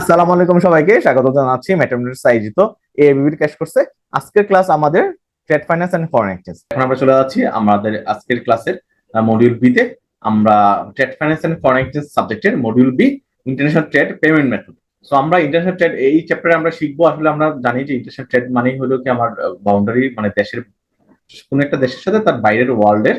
আসসালামু আলাইকুম, সবাইকে স্বাগত জানাচ্ছি ম্যাথমেটিক্স আয়োজিত এবিবির ক্যাশ কোর্সে। আজকের ক্লাস আমাদের trade finance and foreign exchange. এখন আমরা চলে যাচ্ছি আমাদের আজকের ক্লাসের মডিউল বি তে। আমরা trade finance and foreign exchange সাবজেক্টের module B international trade payment method. So আমরা ইন্টারন্যাশনাল ট্রেড এই চ্যাপ্টারে আমরা শিখবো। আসলে আমরা জানি যে ইন্টারন্যাশনাল ট্রেড মানেই হলো কি আমার বাউন্ডারি, মানে দেশের কোন একটা দেশের সাথে তার বাইরের ওয়ার্ল্ডের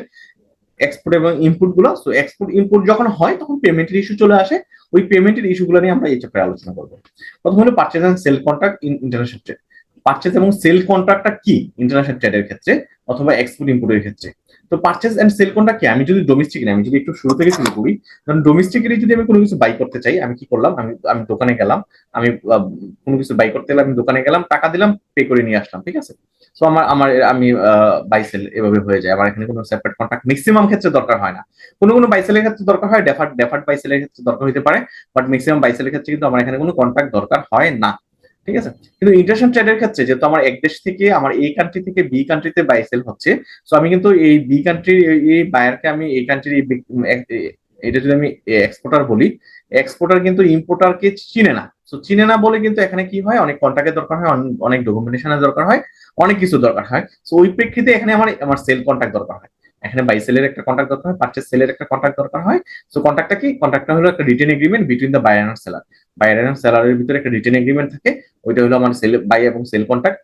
এক্সপোর্ট এবং ইনপুট গুলো। সো এক্সপোর্ট ইনপুট যখন হয় তখন পেমেন্টের ইস্যু চলে আসে। ওই পেমেন্টের ইস্যুগুলো নিয়ে আমরা এই চ্যাপ্টারে আলোচনা করবো। প্রথম হলো purchase and sale contract in international trade. Purchase এবং সেল কন্ট্রাক্টটা কি ইন্টারন্যাশনাল ট্রেডের ক্ষেত্রে অথবা এক্সপোর্ট ইনপুটের ক্ষেত্রে? তো পারচেজ এন্ড সেল কন্ট্রাক্ট কি? আমি যদি ডোমেস্টিক না, আমি যদি একটু শুরু থেকে শুরু করি, কারণ ডোমেস্টিকেরই যদি আমি কোনো কিছু বাই করতে চাই, আমি কি করলাম, আমি আমি দোকানে গেলাম, আমি কোনো কিছু বাই করতে গেলে আমি দোকানে গেলাম, টাকা দিলাম, পে করে নিয়ে আসলাম, ঠিক আছে? তো আমার আমার আমি বাই সেল এভাবে হয়ে যায়। আমার এখানে কোনো সেপারেট কন্ট্রাক্ট ম্যাক্সিমাম ক্ষেত্রে দরকার হয় না। কোনো কোনো বাই সেলের ক্ষেত্রে দরকার হয়, ডেফার্ড বাই সেলের ক্ষেত্রে দরকার হতে পারে, বাট ম্যাক্সিমাম বাই সেলের ক্ষেত্রে কিন্তু আমার এখানে কোনো কন্ট্রাক্ট দরকার হয় না, ঠিক আছে? কিন্তু ইন্টারন্যাশনাল ট্রেডের ক্ষেত্রে যেহেতু আমার এক দেশ থেকে, আমার এই কান্ট্রি থেকে বি কান্ট্রিতে বাই সেল হচ্ছে, সো আমি কিন্তু এই বি কান্ট্রির এই বায়ারকে আমি এই কান্ট্রির এটা যদি আমি এক্সপোর্টার বলি, এক্সপোর্টার কিন্তু ইম্পোর্টারকে চিনে না। সো চিনে না বলে কিন্তু এখানে কি হয়, অনেক কন্ট্রাক্টের দরকার হয়, অনেক ডকুমেন্টেশনের দরকার হয়, অনেক কিছু দরকার হয়। সো ওই প্রেক্ষিতে এখানে আমার আমার সেল কন্ট্রাক্ট দরকার হয়। এখানে বাই সেলের একটা কন্ট্রাক্ট দরকার হয়, পারচেজ সেলের একটা কন্ট্রাক্ট দরকার হয়। সো কন্ট্রাক্টটা কি? কন্ট্রাক্টটা হলো একটা written agreement between the buyer and seller. Buyer and সেলারের ভিতরে একটা রিটেন এগ্রিমেন্ট থাকে, ওইটা হলো আমার সেল বাই এবং সেল কন্ট্রাক্ট।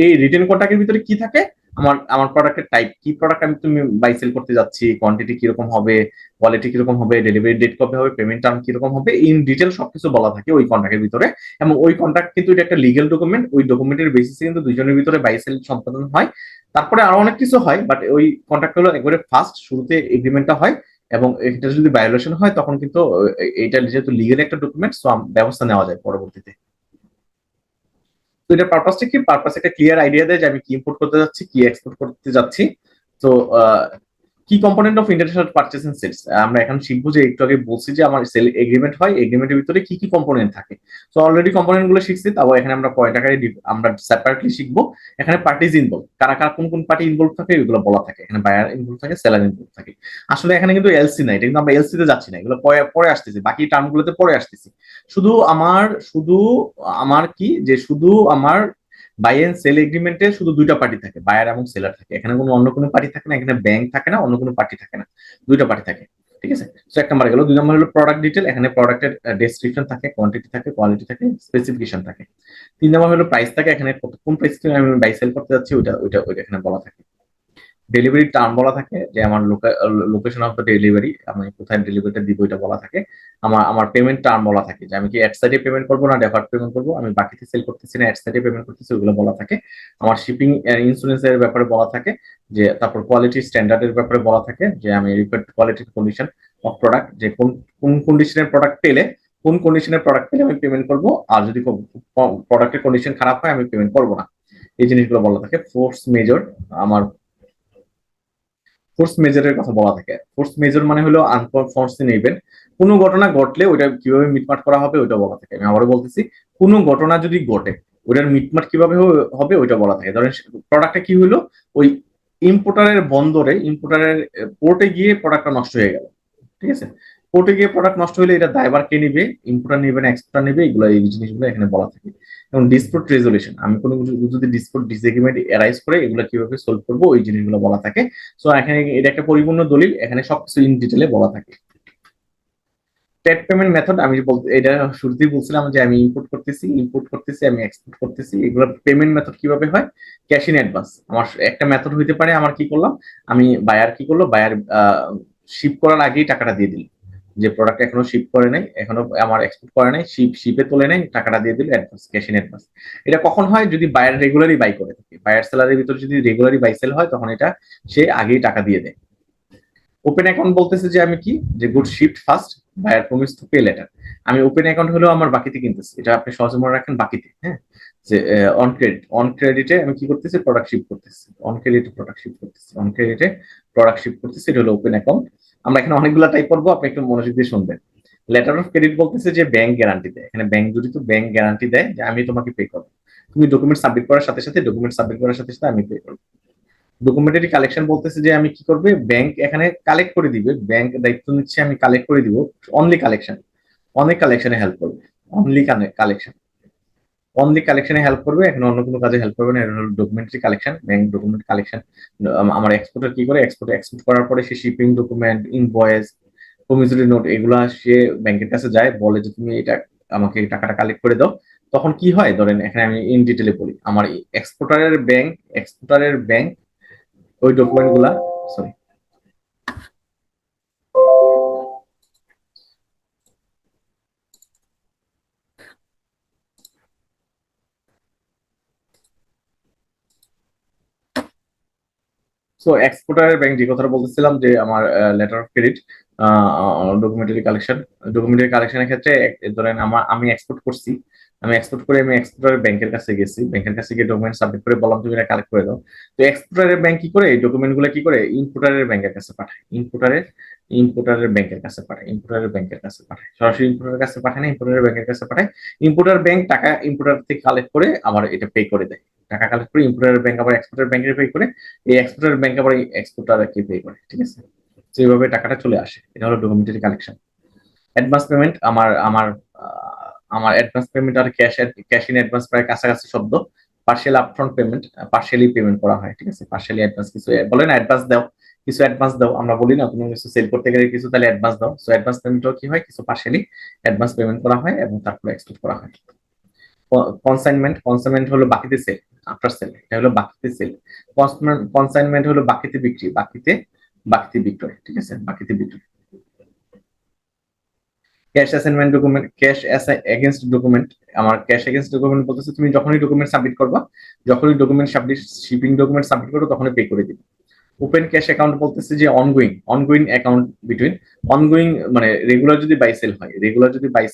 এই রিটেন কন্ট্রাক্টের ভিতরে কি থাকে? আমার আমার প্রোডাক্টের টাইপ কি, প্রোডাক্ট আমি তুমি বাই সেল করতে যাচ্ছি, কোয়ান্টিটি কিরকম হবে, কোয়ালিটি কিরকম হবে, ডেলিভারি ডেট কবে হবে, পেমেন্ট টার্ম কিরকম হবে, ইন ডিটেল সবকিছু বলা থাকে ওই কন্ট্রাক্টের ভিতরে। এবং ওই কন্ট্রাক্ট কিন্তু এটা একটা লিগেল ডকুমেন্ট, ওই ডকুমেন্টের বেসিসে কিন্তু দুজনের ভিতরে বাই সেল সম্পাদন হয়। তারপরে আরো অনেক কিছু হয়, বাট ওই কন্ট্রাক্ট হলো একবারে ফার্স্ট, শুরুতে এগ্রিমেন্টটা হয়। এবং এটা যদি ভায়োলেশন হয় তখন কিন্তু এইটা যেহেতু লিগেল একটা ডকুমেন্ট, সো ব্যবস্থা নেওয়া যায় পরবর্তীতে। তো এটা পারপাসটা কি? পারপাস একটা ক্লিয়ার আইডিয়া দেয় যে আমি কি ইম্পোর্ট করতে যাচ্ছি, কি এক্সপোর্ট করতে যাচ্ছি। তো কি component of international purchase and sales আমরা এখন শিখবো। যে একটু আগে বলছি যে আমার সেল এগ্রিমেন্ট হয়, এগ্রিমেন্টের ভিতরে কি কি কম্পোনেন্ট থাকে। তো অলরেডি কম্পোনেন্ট গুলো শিখছি, তাও এখানে আমরা পয়েন্ট আকারে আমরা সেপারেটলি শিখবো। এখানে পার্টিজ ইনভলভ, কারা কারা কোন কোন পার্টি ইনভলভ থাকে এগুলো বলা থাকে। এখানে বায়ার ইনভলভ থাকে, সেলার ইনভলভ থাকে। আসলে এখানে কিন্তু এলসি নাই, এটা কিন্তু আমরা এলসি তে যাচ্ছি না, এগুলো পরে পরে আসতেছি, বাকি টার্ম গুলোতে পরে আসতেছি। শুধু আমার কি, যে শুধু আমার বাই এন্ড সেল এগ্রিমেন্টে শুধু দুইটা পার্টি থাকে, বায়ার এবং সেলার থাকে। এখানে কোনো অন্য কোনো পার্টি থাকে না, এখানে ব্যাংক থাকে না, অন্য কোনো পার্টি থাকে না, দুইটা পার্টি থাকে, ঠিক আছে? তো এক নম্বর গেল। দুই নম্বর হলো প্রোডাক্ট ডিটেল, এখানে প্রোডাক্টের ডেসক্রিপশন থাকে, কোয়ান্টিটি থাকে, কোয়ালিটি থাকে, স্পেসিফিকেশন থাকে। তিন নম্বর হলো প্রাইস থাকে, এখানে কোন প্রাইস আমি বাই সেল করতে যাচ্ছি ওইটা ওইটা ওইটা এখানে বলা থাকে। ডেলিভারি টার্ম বলা থাকে, যে আমার লোকেশন অফ দ্য ডেলিভারি, আমি কোথায় ডেলিভারিটা দিব এটা বলা থাকে। আমার আমার পেমেন্ট টার্ম বলা থাকে, যে আমি কি অ্যাট সাইডে পেমেন্ট করবো না ডেফার্ড পেমেন্ট করবো, আমি বাকিতে সেল করতেছি না অ্যাট সাইডে পেমেন্ট করতেছি, ওগুলো বলা থাকে। আমার শিপিং ইন্স্যুরেন্স এর ব্যাপারে বলা থাকে, যে তারপর কোয়ালিটি স্ট্যান্ডার্ডের ব্যাপারে বলা থাকে, যে আমি required quality condition of product, যে কোন কোন কন্ডিশনের প্রোডাক্ট পেলে, কোন কন্ডিশনের প্রোডাক্ট পেলে আমি পেমেন্ট করবো, আর যদি প্রোডাক্টের কন্ডিশন খারাপ হয় আমি পেমেন্ট করবো না। এই জিনিসগুলো বলা থাকে। ফোর্স মেজর, আমার ফোর্স মেজরের কথা বলা থাকে। ফোর্স মেজর মানে হলো আনফরসিন ইভেন্ট, কোনো ঘটনা ঘটলে ওইটা কিভাবে মিটমাট করা হবে ওইটা বলা থাকে। আমি আবারও বলতেছি, কোনো ঘটনা যদি ঘটে ওইটার মিটমাট কিভাবে হবে ওইটা বলা থাকে। ধরেন প্রোডাক্টটা কি হলো, ওই ইম্পোর্টারের বন্দরে, ইম্পোর্টারের পোর্টে গিয়ে প্রোডাক্টটা নষ্ট হয়ে গেল, ঠিক আছে? পোর্টে গিয়ে প্রোডাক্ট নষ্ট হলে এটা দায়ভার কে নিবে? ইম্পোর্টার নিবে না এক্সপোর্টার নিবে? এগুলো এই জিনিসগুলো এখানে বলা থাকে। এবং ডিসপুট রেজলিউশন, আমি কোনো যদি ডিসপুট ডিসএগ্রিমেন্ট অ্যারাইজ করে এগুলো কিভাবে সলভ করবো ওই জিনিসগুলো বলা থাকে। সো এখানে এটা একটা পরিপূর্ণ দলিল, এখানে সবকিছু ইন ডিটেলে বলা থাকে। ট্রেড পেমেন্ট মেথড, আমি বলতে এটা শুরুতেই বলছিলাম যে আমি ইম্পোর্ট করতেছি, আমি এক্সপোর্ট করতেছি, এগুলো পেমেন্ট মেথড কিভাবে হয়? ক্যাশ ইন অ্যাডভান্স আমার একটা মেথড হইতে পারে। আমার কি করলাম, আমি বায়ার কি করলো, বায়ার শিপ করার আগেই টাকাটা দিয়ে দিল, যে প্রোডাক্ট এখনো শিপ করে নাই, এখনো আমার এক্সপোর্ট করে নাই, শিপে তোলে নাই, টাকাটা দিয়ে দিল অ্যাডভান্স, ক্যাশ ইন অ্যাডভান্স। এটা কখন হয়? যদি বায়ার রেগুলারই বাই করে থাকে, বায়ার সেলারের ভিতরে যদি রেগুলারই বাই সেল হয় তখন এটা সে আগেই টাকা দিয়ে দেয়। ওপেন অ্যাকাউন্ট বলতেছে যে আমি কি, যে good shift first, buyer promise to pay later. আমি ওপেন অ্যাকাউন্ট হলো আমার বাকিতে কিনতেছি, এটা আপনি সহজে মনে রাখেন, বাকিতে, হ্যাঁ? যে অন ক্রেডিটে আমি কি করতেছি, প্রোডাক্ট শিপ করতেছি, অন ক্রেডিটে প্রোডাক্ট শিপ করতেছি, অন ক্রেডিটে প্রোডাক্ট শিপ করতেছি, এটা হলো ওপেন অ্যাকাউন্ট। আমরা এখানে অনেকগুলো টাইপ করবো, আপনি একটু মনোযোগ দিয়ে শুনবেন। লেটার অফ ক্রেডিট বলতেছে যে ব্যাংক গ্যারান্টি দেয়, এখানে ব্যাংক জড়িত, ব্যাংক গ্যারান্টি দেয় যে আমি তোমাকে পে করবো। তুমি ডকুমেন্ট সাবমিট করার সাথে সাথে, ডকুমেন্ট সাবমিট করার সাথে সাথে আমি পে করবো। ডকুমেন্টারি কালেকশন বলতেছে যে আমি কি করবে, ব্যাংক এখানে কালেক্ট করে দিবে, ব্যাংক দায়িত্ব নিচ্ছে আমি কালেক্ট করে দিব, অনলি কালেকশন, অনেক কালেকশনে হেল্প করবে। অনলি কালেকশন, অনলি কালেকশনে হেল্প করবে, এখন অন্য কোনো কাজে হেল্প করবে না। এটা হলো documentary collection, bank document collection. আমার এক্সপোর্টার কি করে, এক্সপোর্ট করার পরে সে shipping document, invoice, promissory note এগুলা সে ব্যাংকের কাছে যায়, বলে যে তুমি এটা আমাকে টাকাটা কালেক্ট করে দাও। তখন কি হয়, ধরেন এখানে আমি ইন ডিটেলে বলি, আমার এক্সপোর্টারের ব্যাংক ওই ডকুমেন্ট গুলা, সরি, সো এক্সপোর্টারের ব্যাংক যে কথাটা বলতেছিলাম, যে আমার লেটার অফ ক্রেডিট, ডকুমেন্টারি কালেকশনের ক্ষেত্রে ধরেন আমি এক্সপোর্ট করছি, আমি এক্সপোর্টারের ব্যাংকের কাছে গেছি, ব্যাংকের কাছে গিয়ে ডকুমেন্ট সাবমিট করে বললাম তুমি এটা কালেক্ট করে দাও। তো এক্সপোর্টারের ব্যাংক কি করে, এই ডকুমেন্ট গুলো কি করে, ইম্পোর্টারের ব্যাংকের কাছে পাঠায়, ইম্পোর্টারের ব্যাংকের কাছে পাঠায়, সরাসরি ইম্পোর্টারের কাছে পাঠায় না, ইম্পোর্টারের ব্যাংকের কাছে পাঠায়। ইম্পোর্টার ব্যাংক টাকা ইম্পোর্টার থেকে কালেক্ট করে আবার এটা পে করে দেয়, টাকা কালেক্ট করে ইম্পোর্টারের ব্যাংক আবার এক্সপোর্টার ব্যাংকে পে করে, এই এক্সপোর্টার ব্যাংক আবার এক্সপোর্টারকে পে করে, ঠিক আছে। তো এইভাবে টাকাটা চলে আসে, এটা হলো ডকুমেন্টারি কালেকশন। অ্যাডভান্স পেমেন্ট, আমার অ্যাডভান্স পেমেন্ট আর ক্যাশ ইন অ্যাডভান্স প্রায় কাছাকাছি শব্দ। Partial upfront payment, partially payment করা হয়, ঠিক আছে। পার্শিয়ালি অ্যাডভান্স, কিছু বলে না অ্যাডভান্স দাও, কিছু অ্যাডভান্স দাও, আমরা বলি না কোনো কিছু সেল করতে গেলে কিছু তাহলে অ্যাডভান্স দাও। সো অ্যাডভান্স পেমেন্টও কি হয়, কিছু পার্শিয়ালি অ্যাডভান্স পেমেন্ট করা হয় এবং তারপরে এক্সপোর্ট করা হয়। কনসাইনমেন্ট হলো বাকিতে সেল, আফটার সেল, এটা হলো বাকিতে সেল। কনসাইনমেন্ট হলো বাকিতে বিক্রি, বাকিতে বিক্রয়, ঠিক আছে, বাকিতে বিক্রয়। Cash assignment document, cash against document, আমার ক্যাশ এগেইনস্ট ডকুমেন্ট বলতেছে তুমি যখনই ডকুমেন্ট সাবমিট করবা, যখনই document submit shipping document submit করো তখনই পে করে দিবে। ওপেন ক্যাশ অ্যাকাউন্ট বলতেছে যে অনগোয়িং অ্যাকাউন্ট বিটুইন, অনগোয়িং মানে রেগুলার যদি বাই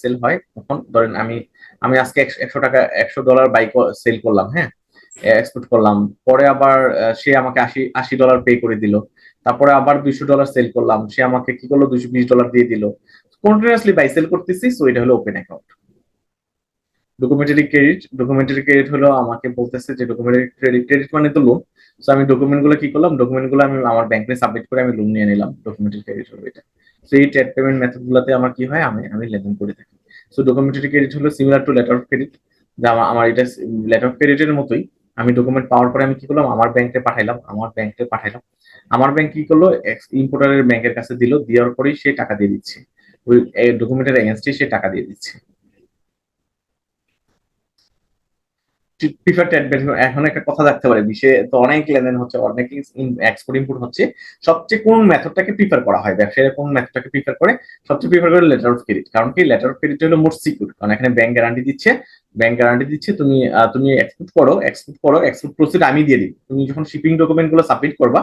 সেল হয় তখন ধরেন আমি আজকে 100 টাকা, $100 বাই সেল করলাম, হ্যাঁ, এক্সপোর্ট করলাম, পরে আবার সে আমাকে $80 পে করে দিল, তারপরে আবার $200 সেল করলাম, সে আমাকে কি করলো, $220 দিয়ে দিল, কন্টিনিউয়াসলি বাই সেল করতেছি, সো এটা হলো ওপেন অ্যাকাউন্ট। ডকুমেন্টারি ক্রেডিট হলো আমাকে বলতেছে যে ক্রেডিট মানে তো লোন। সো আমি ডকুমেন্ট গুলো কি করলাম, ডকুমেন্ট গুলো আমি আমার ব্যাংকে সাবমিট করে আমি লোন নিয়ে নিলাম, ডকুমেন্টারি ক্রেডিট হলো এটা। সো এই ট্রেড পেমেন্ট মেথড গুলোতে আমার কি হয়, আমি লেনদেন করে থাকি। সো ডকুমেন্টারি ক্রেডিট হলো similar to letter of credit, যা আমার এটা লেটার অফ ক্রেডিটের মতোই। আমি ডকুমেন্ট পাওয়ার পরে আমি কি করলাম, আমার ব্যাংকে পাঠাইলাম, আমার ব্যাংক কি করলো, ইম্পোর্টারের ব্যাংকের কাছে দিল, দেওয়ার পরেই সে টাকা দিয়ে দিচ্ছে, ওই ডকুমেন্টের এগেনস্টে সে টাকা দিয়ে দিচ্ছে। প্রিফার ট্রেড ব্যাংক, এখন একটা কথা থাকতে পারে, বিশ্বে তো অনেক লেনদেন হচ্ছে, অনেক এক্সপোর্ট ইম্পোর্ট হচ্ছে, সবচেয়ে কোন মেথডটাকে প্রিফার করা হয়, ব্যবসায়ীরা কোন মেথডটাকে প্রিফার করে, সবচেয়ে প্রিফার করে লেটার অফ ক্রেডিট। কারণ কি, লেটার অফ ক্রেডিট হলো মোর সিকিউর, কারণ এখানে ব্যাংক গ্যারান্টি দিচ্ছে তুমি এক্সপোর্ট প্রসিড আমি দিয়ে দিই। তুমি যখন শিপিং ডকুমেন্ট গুলো সাবমিট করবা,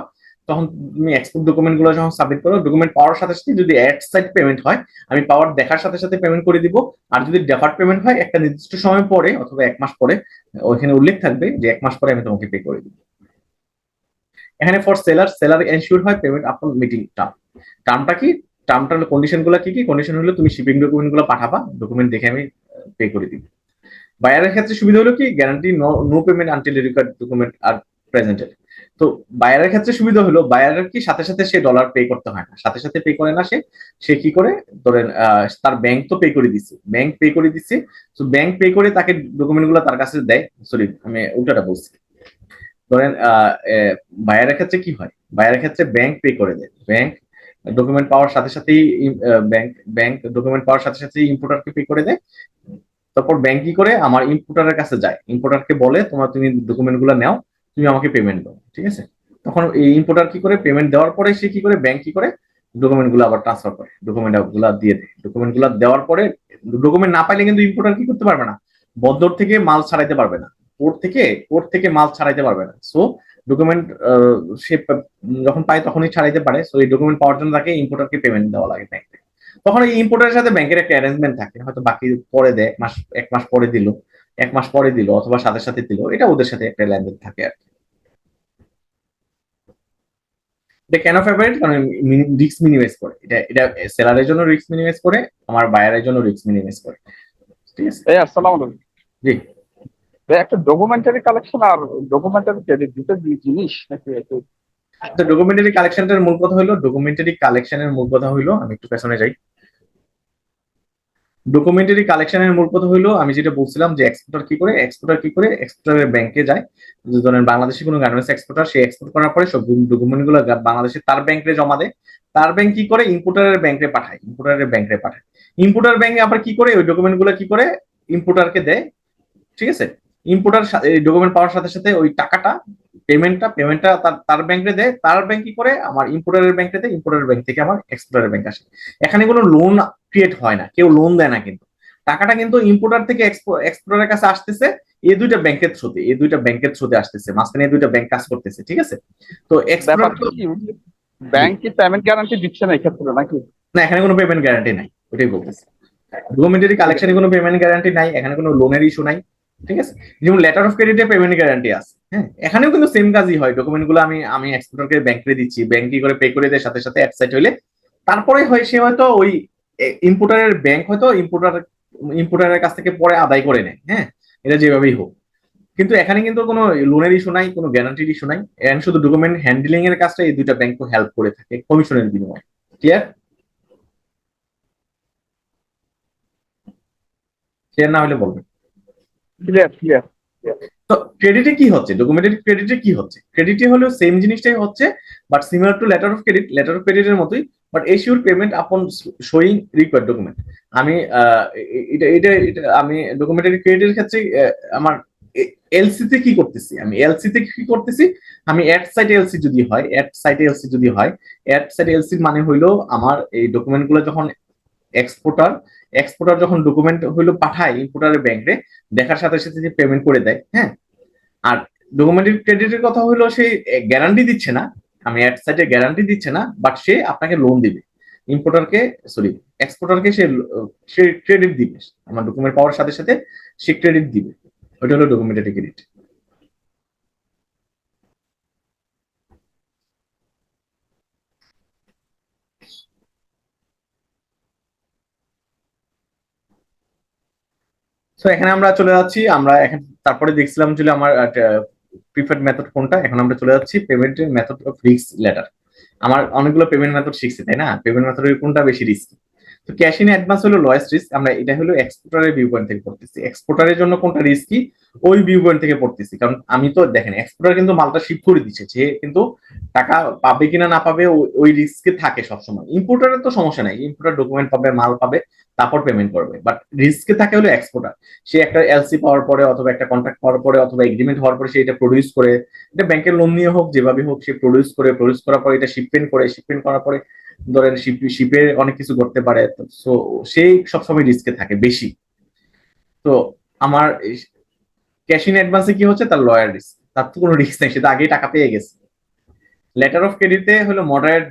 তখন তুমি এক্সপোর্ট ডকুমেন্ট গুলো যখন সাবমিট করো, ডকুমেন্ট পাওয়ার সাথে সাথে যদি অ্যাট সাইড পেমেন্ট হয়, আমি পাওয়ার দেখার সাথে সাথে পেমেন্ট করে দিব। আর যদি ডেফার্ড পেমেন্ট হয়, একটা নির্দিষ্ট সময় পরে অথবা 1 মাস পরে ওইখানে উল্লেখ থাকবে যে 1 মাস পরে আমি তোমাকে পে করে দিব। এখানে ফর সেলার এনশিওর হয় পেমেন্ট আপন মিটিং টার্মটা কি, টার্মটা হলো কন্ডিশন গুলো কি, কন্ডিশন হলো তুমি শিপিং ডকুমেন্ট গুলো পাঠাবা, ডকুমেন্ট দেখে আমি পে করে দিব। বায়ারের ক্ষেত্রে সুবিধা হলো কি, guarantee no payment until required document are presented. তো বায়ারের ক্ষেত্রে সুবিধা হলো, বায়ারের কি সাথে সাথে সে ডলার পে করতে হয় না, সাথে সাথে পে করে না, সে কি করে, ধরেন তার ব্যাংক তো পে করে দিচ্ছে, তো ব্যাংক পে করে তাকে ডকুমেন্ট গুলো তার কাছে দেয়। সরি, আমি উল্টাটা বলছি। ধরেন বায়ারের ক্ষেত্রে কি হয়, বায়ারের ক্ষেত্রে ব্যাংক পে করে দেয়, ডকুমেন্ট পাওয়ার সাথে সাথেই ব্যাংক ডকুমেন্ট পাওয়ার সাথে সাথে ইম্পোর্টারকে পে করে দেয়। তারপর ব্যাংক কি করে, আমার ইম্পোর্টারের কাছে যায়, ইম্পোর্টারকে বলে তুমি ডকুমেন্ট গুলো নাও, তুমি আমাকে পেমেন্ট দাও, ঠিক আছে। তখন এই ইম্পোর্টার কি করে, পেমেন্ট দেওয়ার পরে সে কি করে, ব্যাংক কি করে, ডকুমেন্ট গুলো আবার ট্রান্সফার করে, ডকুমেন্ট গুলো দিয়ে দেয়, ডকুমেন্ট গুলো দেওয়ার পরে ডকুমেন্ট না পাইলে কিন্তু ইম্পোর্টার কি করতে পারবে না, বন্দর থেকে মাল ছাড়াইতে পারবে না, পোর্ট থেকে মাল ছাড়াইতে পারবে না। সো ডকুমেন্ট সে যখন পায় তখনই ছাড়াইতে পারে। সো এই ডকুমেন্ট পাওয়ার জন্য তাকে ইম্পোর্টারকে পেমেন্ট দেওয়া লাগে ব্যাংক থেকে। তখন এই ইম্পোর্টারের সাথে ব্যাংকের একটা অ্যারেঞ্জমেন্ট থাকে, হয়তো বাকি পরে দেয়, এক মাস পরে দিল অথবা সাথে সাথে দিল, এটা ওদের সাথে একটা লেনদেন থাকে আর কি। এটা কেন ফেভারিট, কারণ রিস্ক মিনিমাইজ করে, এটা এটা সেলারের জন্য রিস্ক মিনিমাইজ করে, আমার বায়ারের জন্য রিস্ক মিনিমাইজ করে, ঠিক আছে। এই আসসালামু আলাইকুম। জি, ভাই, একটা ডকুমেন্টারি কালেকশন আর ডকুমেন্টারি ক্রেডিট দুটো জিনিস নাকি? তো ডকুমেন্টারি কালেকশনের মূল কথা হইলো, আমি একটু পেছনে যাই। ডকুমেন্টারি কালেকশনের মূল কথা হলো আমি যেটা বলছিলাম যে এক্সপোর্টারের ব্যাংকে যায়। যে ধরেন বাংলাদেশি কোনো গার্মেন্টস এক্সপোর্টার, সে এক্সপোর্ট করার পরে সব ডকুমেন্ট গুলো বাংলাদেশে তার ব্যাংকে জমা দেয়। তার ব্যাংক কি করে, ইম্পোর্টারের ব্যাংকে পাঠায়। ইম্পোর্টার ব্যাংকে আবার কি করে, ওই ডকুমেন্ট গুলো কি করে ইম্পোর্টারকে দেয়। ঠিক আছে, ইম্পোর্টার এই ডকুমেন্ট পাওয়ার সাথে সাথে ওই টাকাটা, পেমেন্টটা তার তার ব্যাংকে দেয়। তার ব্যাংক কি করে, আমার ইম্পোর্টারের ব্যাংকে দেয়। ইম্পোর্টারের ব্যাংক থেকে আমার এক্সপোর্টারের ব্যাংক আসে। এখানে কোনো লোন ক্রিয়েট হয় না, কেউ লোন দেয় না, কিন্তু টাকাটা কিন্তু ইম্পোর্টার থেকে এক্সপোর্টারের কাছে আসতেছে এই দুইটা ব্যাংকের থ্রুতে আসতেছে, মাঝখানে এই দুইটা ব্যাংক কাজ করতেছে। ঠিক আছে, তো এক্সপোর্টার ব্যাপারটা কি ব্যাংক কি পেমেন্ট গ্যারান্টি দিচ্ছে না এক্ষেত্রে নাকি? না, এখানে কোনো পেমেন্ট গ্যারান্টি নাই, ওইটাই বলতেছি। ডকুমেন্টারি ঠিক আছে। কালেকশনে কোনো পেমেন্ট গ্যারান্টি নাই, এখানে কোনো লোনের ইস্যু নাই। ঠিক আছে, যেমন লেটার অফ ক্রেডিটে পেমেন্ট গ্যারান্টি আছে। হ্যাঁ, এখানেও কিন্তু সেম কাজই হয়, ডকুমেন্ট গুলো আমি আমি এক্সপোর্টারকে ব্যাংকে দিচ্ছি, ব্যাংক কি করে পে করে দেয় সাথে সাথে অ্যাপসাইট হইলে। তারপরে হয় সে হয়তো ওই ইম্পোর্টারের ব্যাংক হয়তো ইম্পোর্টারের কাছ থেকে পরে আদায় করে নেয়। হ্যাঁ, এটা যেভাবেই হোক, কিন্তু এখানে কিন্তু কোনো লোনের ইস্যু নাই, কোনো গ্যারান্টির ইস্যু নাই। এখানে শুধু ডকুমেন্ট হ্যান্ডলিং এর কাজটা এই দুইটা ব্যাংক হেল্প করে থাকে কমিশনের বিনিময়ে। ক্লিয়ার? ক্লিয়ার না হলে বলবেন। Clear clear. তো ক্রেডিটে কি হচ্ছে, ডকুমেন্টারি ক্রেডিটে কি হচ্ছে, ক্রেডিটে হলো সেম জিনিসটাই হচ্ছে, but similar to letter of ক্রেডিটের মতোই, বাট এশিওর পেমেন্ট আপন শোয়িং রিকোয়ার্ড ডকুমেন্ট। আমি এটা আমি ডকুমেন্টারি ক্রেডিটের ক্ষেত্রে আমার এলসি তে কি করতেছি, আমি অ্যাড সাইটে এলসি মানে হইলো আমার এই ডকুমেন্ট গুলো যখন এক্সপোর্টার এক্সপোর্টার যখন ডকুমেন্ট হইলো পাঠায় ইম্পোর্টারের ব্যাংকে, দেখার সাথে সাথে যে পেমেন্ট করে দেয়। হ্যাঁ, আর ডকুমেন্টারি ক্রেডিটের কথা হলো সে গ্যারান্টি দিচ্ছে না, আমি অ্যাড সাইডে গ্যারান্টি দিচ্ছে না, বাট সে আপনাকে লোন দিবে। ইম্পোর্টারকে সরি এক্সপোর্টারকে সে সে ক্রেডিট দিবে, আমার ডকুমেন্ট পাওয়ার সাথে সাথে সে ক্রেডিট দিবে। ওটা হলো ডকুমেন্টারি ক্রেডিট। সো এখানে আমরা চলে যাচ্ছি, আমরা এখন তারপরে দেখছিলাম যে আমার প্রিফার্ড মেথড কোনটা, এখন আমরা চলে যাচ্ছি পেমেন্টের মেথড অফ রিস্ক লেটার। আমার অনেকগুলো পেমেন্ট মেথড শিখছি, তাই না? পেমেন্ট মেথডের কোনটা বেশি রিস্কি? তো ক্যাশ ইন অ্যাডভান্স হলো লোয়েস্ট রিস্ক, আমরা এটা হলো এক্সপোর্টারের ভিউ পয়েন্ট থেকে পড়তেছি। এক্সপোর্টারের জন্য কোনটা রিস্কি, ওই ভিউ পয়েন্ট থেকে পড়তেছি, কারণ আমি তো দেখেন এক্সপোর্টার কিন্তু মালটা শিপ করে দিচ্ছে, সে কিন্তু টাকা পাবে কিনা না পাবে ওই রিস্কে থাকে সবসময়। ইম্পোর্টারের তো সমস্যা নাই, ইম্পোর্টার ডকুমেন্ট পাবে, মাল পাবে, তারপর পেমেন্ট করবে, বাট রিস্কে থাকে হলো এক্সপোর্টার। সে একটা এলসি পাওয়ার পরে অথবা একটা কন্ট্রাক্ট পাওয়ার পরে অথবা এগ্রিমেন্ট হওয়ার পরে সে এটা প্রডিউস করে, এটা ব্যাংকের লোন নিয়ে হোক যেভাবে হোক, সে প্রডিউস করার পরে এটা শিপমেন্ট করার পরে ধরেন শিপে অনেক কিছু করতে পারে। সো সেই সবসময় রিস্কে থাকে বেশি। তো আমার ক্যাশ ইন অ্যাডভান্সে কি হচ্ছে, তার লয়ার রিস্ক, তার তো কোনো রিস্ক নেই, সে তো আগেই টাকা পেয়ে গেছে। লেটার অফ ক্রেডিটে হলো মডারেট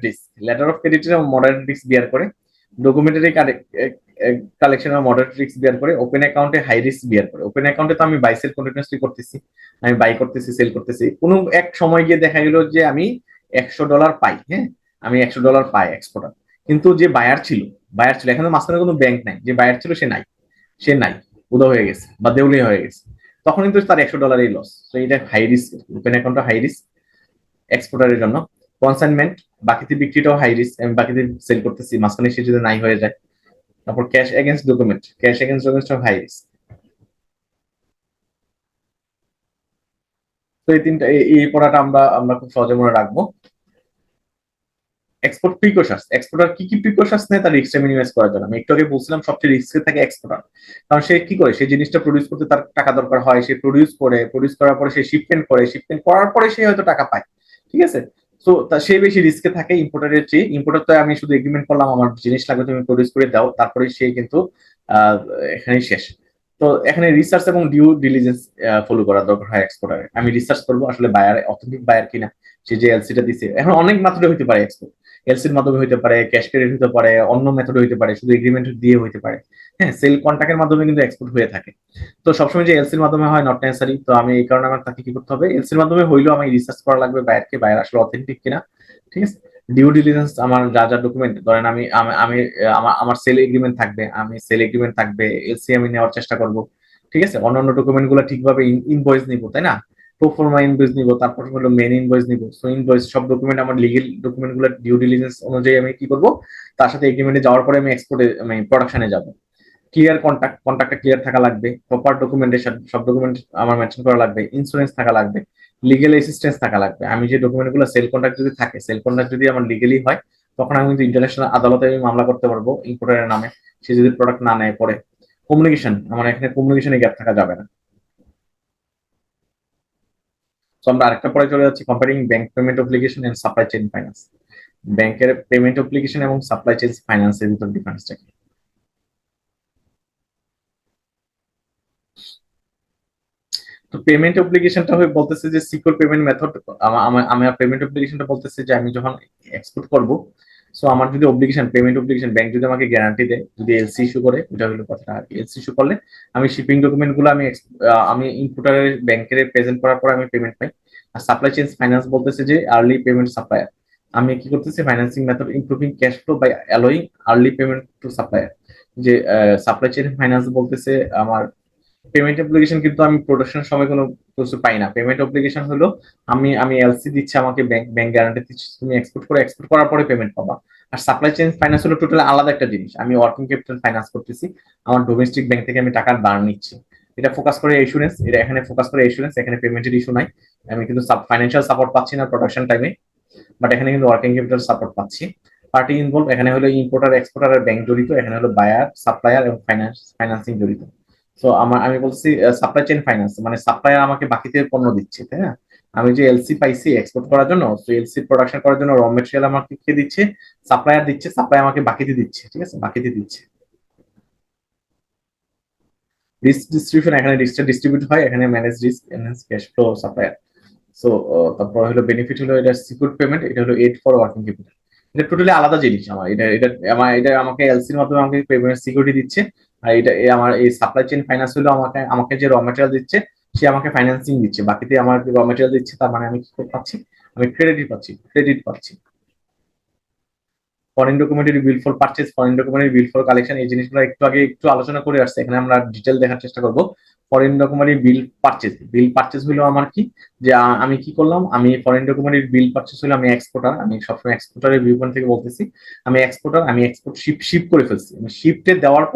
রিস্ক বিয়ার করে, ডকুমেন্টারি কালেকশন মডারেট রিস্ক বিয়ার করে, ওপেন অ্যাকাউন্টে হাই রিস্ক বিয়ার করে। ওপেন অ্যাকাউন্টে তো আমি বাই সেল কন্টিনিউসলি করতেছি, আমি বাই করতেছি, সেল করতেছি, কোনো এক সময় গিয়ে দেখা গেল যে আমি $100 পাই। হ্যাঁ, আমি $100 পাই এক্সপোর্টার, কিন্তু যে বায়ার ছিল এখানে মাঝখানে কোনো ব্যাংক নাই, যে বায়ার ছিল সে নাই, উদা হয়ে গেছে বা দেউলিয়া হয়ে গেছে, তখন কিন্তু তার $100 লস। তো এটা হাই রিস্ক, ওপেন অ্যাকাউন্টটা হাই রিস্ক এক্সপোর্টারের জন্য। কনসাইনমেন্ট, বাকিতে বিক্রিটাও হাই রিস্ক, আমি বাকিতে সেল করতেছি, মাঝখানে সে যদি নাই হয়ে যায়। তারপর cash against document high risk. তো এই তিনটা এই পড়াটা আমরা আমরা খুব সহজে মনে রাখবো। এক্সপোর্টার কি কি প্রিকশনস নেয় তার রিস্কটা মিনিমাইজ করার জন্য। আমি একটু আগে বলছিলাম সবচেয়ে রিস্কে থাকে এক্সপোর্টার, কারণ সে কি করে, সেই জিনিসটা প্রডিউস করতে তার টাকা দরকার হয়, সে প্রডিউস করার পরে সে শিপমেন্ট করার পরে সে হয়তো টাকা পায়। ঠিক আছে, তো সে বেশি রিস্কে থাকে ইম্পোর্টারের চেয়ে। ইম্পোর্টার তো আমি শুধু এগ্রিমেন্ট করলাম, আমার জিনিস লাগবে তুমি প্রডিউস করে দাও, তারপরে সে কিন্তু আহ এখানেই শেষ। তো এখানে রিসার্চ এবং ডিউ ডিলিজেন্স ফলো করা দরকার হয় এক্সপোর্টারে। আমি রিসার্চ করবো আসলে বায়ার অথেন্টিক বায়ার কিনা, সে যে এলসিটা দিছে। এখন অনেক মাত্রায় হইতে পারে এক্সপোর্ট, এলসির মাধ্যমে হইতে পারে, ক্যাশ ক্রেডিট হইতে পারে, অন্য মেথড হইতে পারে, শুধু এগ্রিমেন্ট দিয়ে হইতে পারে। হ্যাঁ, সেল কন্ট্রাক্টের মাধ্যমে কিন্তু এক্সপোর্ট হয়ে থাকে। তো সবসময় যে এলসির মাধ্যমে হয় নট নেসেসারি। তো আমি এই কারণে আমার তাকে কি করতে হবে, এলসির মাধ্যমে হইলেও আমি রিসার্চ করা লাগবে বায়ার আসলে অথেন্টিক কিনা। ঠিক আছে, ডিউ ডিলিজেন্স, আমার যা যা ডকুমেন্ট ধরেন আমি আমি আমি আমার সেল এগ্রিমেন্ট থাকবে, এলসি আমি নেওয়ার চেষ্টা করব। ঠিক আছে, অন্যান্য ডকুমেন্ট গুলো ঠিকভাবে ইনভয়েস নিব, তাই না? প্রোফর্মা ইনভয়েস নিব, তারপর হলো মেন ইনভয়েস নিব। সো ইনভয়েস সব ডকুমেন্ট, আমার লিগেল ডকুমেন্ট গুলো ডিউ ডিলিজেন্স অনুযায়ী আমি কি করব, তার সাথে এগ্রিমেন্টে যাওয়ার পরে আমি এক্সপোর্টে আমি প্রোডাকশনে যাব। ক্লিয়ার কন্ট্যাক্টটা ক্লিয়ার থাকা লাগবে, প্রপার ডকুমেন্টেশন, সব ডকুমেন্ট আমার মেনশন করা লাগবে, ইন্স্যুরেন্স থাকা লাগবে, লিগেল অ্যাসিস্ট্যান্স থাকা লাগবে। আমি যে ডকুমেন্টগুলো সেল কন্ট্রাক্ট যদি থাকে, সেল কন্ট্রাক্ট যদি আমার লিগেলি হয়, তখন আমি কিন্তু ইন্টারন্যাশনাল আদালতে আমি মামলা করতে পারবো ইম্পোর্টারের নামে, সে যদি প্রোডাক্ট না নেয় পরে। কমিউনিকেশন, আমার এখানে কমিউনিকেশনে গ্যাপ থাকা যাবে না। তো আমরা আরেকটা পরে চলে যাচ্ছি, comparing bank payment obligation and supply chain finance. ব্যাংকের পেমেন্ট অব্লিগেশন এবং সাপ্লাই চেইন ফাইন্যান্সের ভিতর ডিফারেন্সটা কি? তো পেমেন্ট অব্লিগেশনটা হয়ে বলতেছে যে সিকিউর পেমেন্ট মেথড। আমার পেমেন্ট অব্লিগেশনটা বলতেছে যে আমি যখন এক্সপোর্ট করব, সো আমার যদি অব্লিগেশন, পেমেন্ট অব্লিগেশন, ব্যাংক যদি আমাকে গ্যারান্টি দেয়, যদি এলসি ইস্যু করে, এটা হলো কথা। আর এলসি ইস্যু করলে আমি শিপিং ডকুমেন্ট গুলো আমি ইম্পোর্টারের ব্যাংকের প্রেজেন্ট করার পর আমি পেমেন্ট পাই। আর সাপ্লাই চেইন ফাইন্যান্স বলতেছে যে আর্লি পেমেন্ট সাপ্লায়ার। আমি কি করতেছি, financing method improving cash flow by allowing early payment to supplier. যে সাপ্লাই চেইন ফাইন্যান্স বলতেছে আমার পেমেন্ট অ্যাপ্লিকেশন, কিন্তু আমি প্রোডাকশনের সময় কোনো কিছু পাই না। পেমেন্ট অ্যাপ্লিকেশন হলো আমি এলসি দিচ্ছি, আমাকে ব্যাংক গ্যারান্টি দিচ্ছে, তুমি এক্সপোর্ট করার পরে পেমেন্ট পাবা। আর সাপ্লাই চেইন ফাইন্যান্স হলো টোটাল আলাদা একটা জিনিস। আমি ওয়ার্কিং ক্যাপিটাল ফাইন্যান্স করতেছি, আমার ডোমেস্টিক ব্যাংক থেকে আমি টাকার ধার নিচ্ছি। এটা ফোকাস করে ইন্স্যুরেন্স, এটা এখানে ফোকাস করে ইন্স্যুরেন্স, এখানে পেমেন্টের ইস্যু নাই। আমি কিন্তু ফাইন্যান্সিয়াল সাপোর্ট পাচ্ছি না প্রোডাকশন টাইমে, বাট এখানে কিন্তু ওয়ার্কিং ক্যাপিটাল সাপোর্ট পাচ্ছি। পার্টি ইনভলভ এখানে হলো ইম্পোর্টার, এক্সপোর্টার আর ব্যাংক জড়িত, এখানে হলো বায়ার, সাপ্লায়ার এবং ফাইন্যান্সিং জড়িত। তো আমি বলছি সাপ্লাই চেইন ফাইন্যান্স, মানে সাপ্লায়ার আমাকে বাকিতে পণ্য দিচ্ছে, তাই না? আমি যে এলসি পাইছি এক্সপোর্ট করার জন্য, তো এলসি প্রোডাকশন করার জন্য র মেটেরিয়াল আমাকে কে দিচ্ছে? সাপ্লায়ার দিচ্ছে, সাপ্লায়ার আমাকে বাকিতে দিচ্ছে, ঠিক আছে, বাকিতে দিচ্ছে। রিস্ক ডিস্ট্রিবিউশন, এখানে রিস্কটা ডিস্ট্রিবিউট হয়, এখানে manage risk, enhance cash flow supplier. So তারপর হলো বেনিফিট হলো এটা সিকিউর পেমেন্ট, এটা হলো এইড ফর ওয়ার্কিং ক্যাপিটাল। এটা টোটালি আলাদা জিনিস। এটা আমাকে এলসির মাধ্যমে আমাকে পেমেন্ট সিকিউরিটি দিচ্ছে। আর আমার এই সাপ্লাই চেইন ফাইন্যান্স হলো আমাকে যে র মেটেরিয়াল দিচ্ছে, সে আমাকে ফাইন্যান্সিং দিচ্ছে, বাকিতে আমার র মেটেরিয়াল দিচ্ছে, তার মানে আমি কি পাচ্ছি? আমি ক্রেডিট পাচ্ছি। Foreign documentary bill for purchase, foreign documentary bill for collection, এই জিনিসগুলো একটু আগে একটু আলোচনা করে আসছে, এখানে আমরা ডিটেল দেখার চেষ্টা করব। ফরেন ডকুমেন্টারি বিল পারচেজ হলো আমার কি, যে আমি কি করলাম, আমি ফরেন ডকুমেন্টারি বিল পারচেজ হলো আমি এক্সপোর্টার, আমি সবসময় এক্সপোর্টারের ভিউ পয়েন্ট থেকে বলতেছি। আমি এক্সপোর্টার, আমি এক্সপোর্ট শিপ করে ফেলছি, আমি শিপে দেওয়ার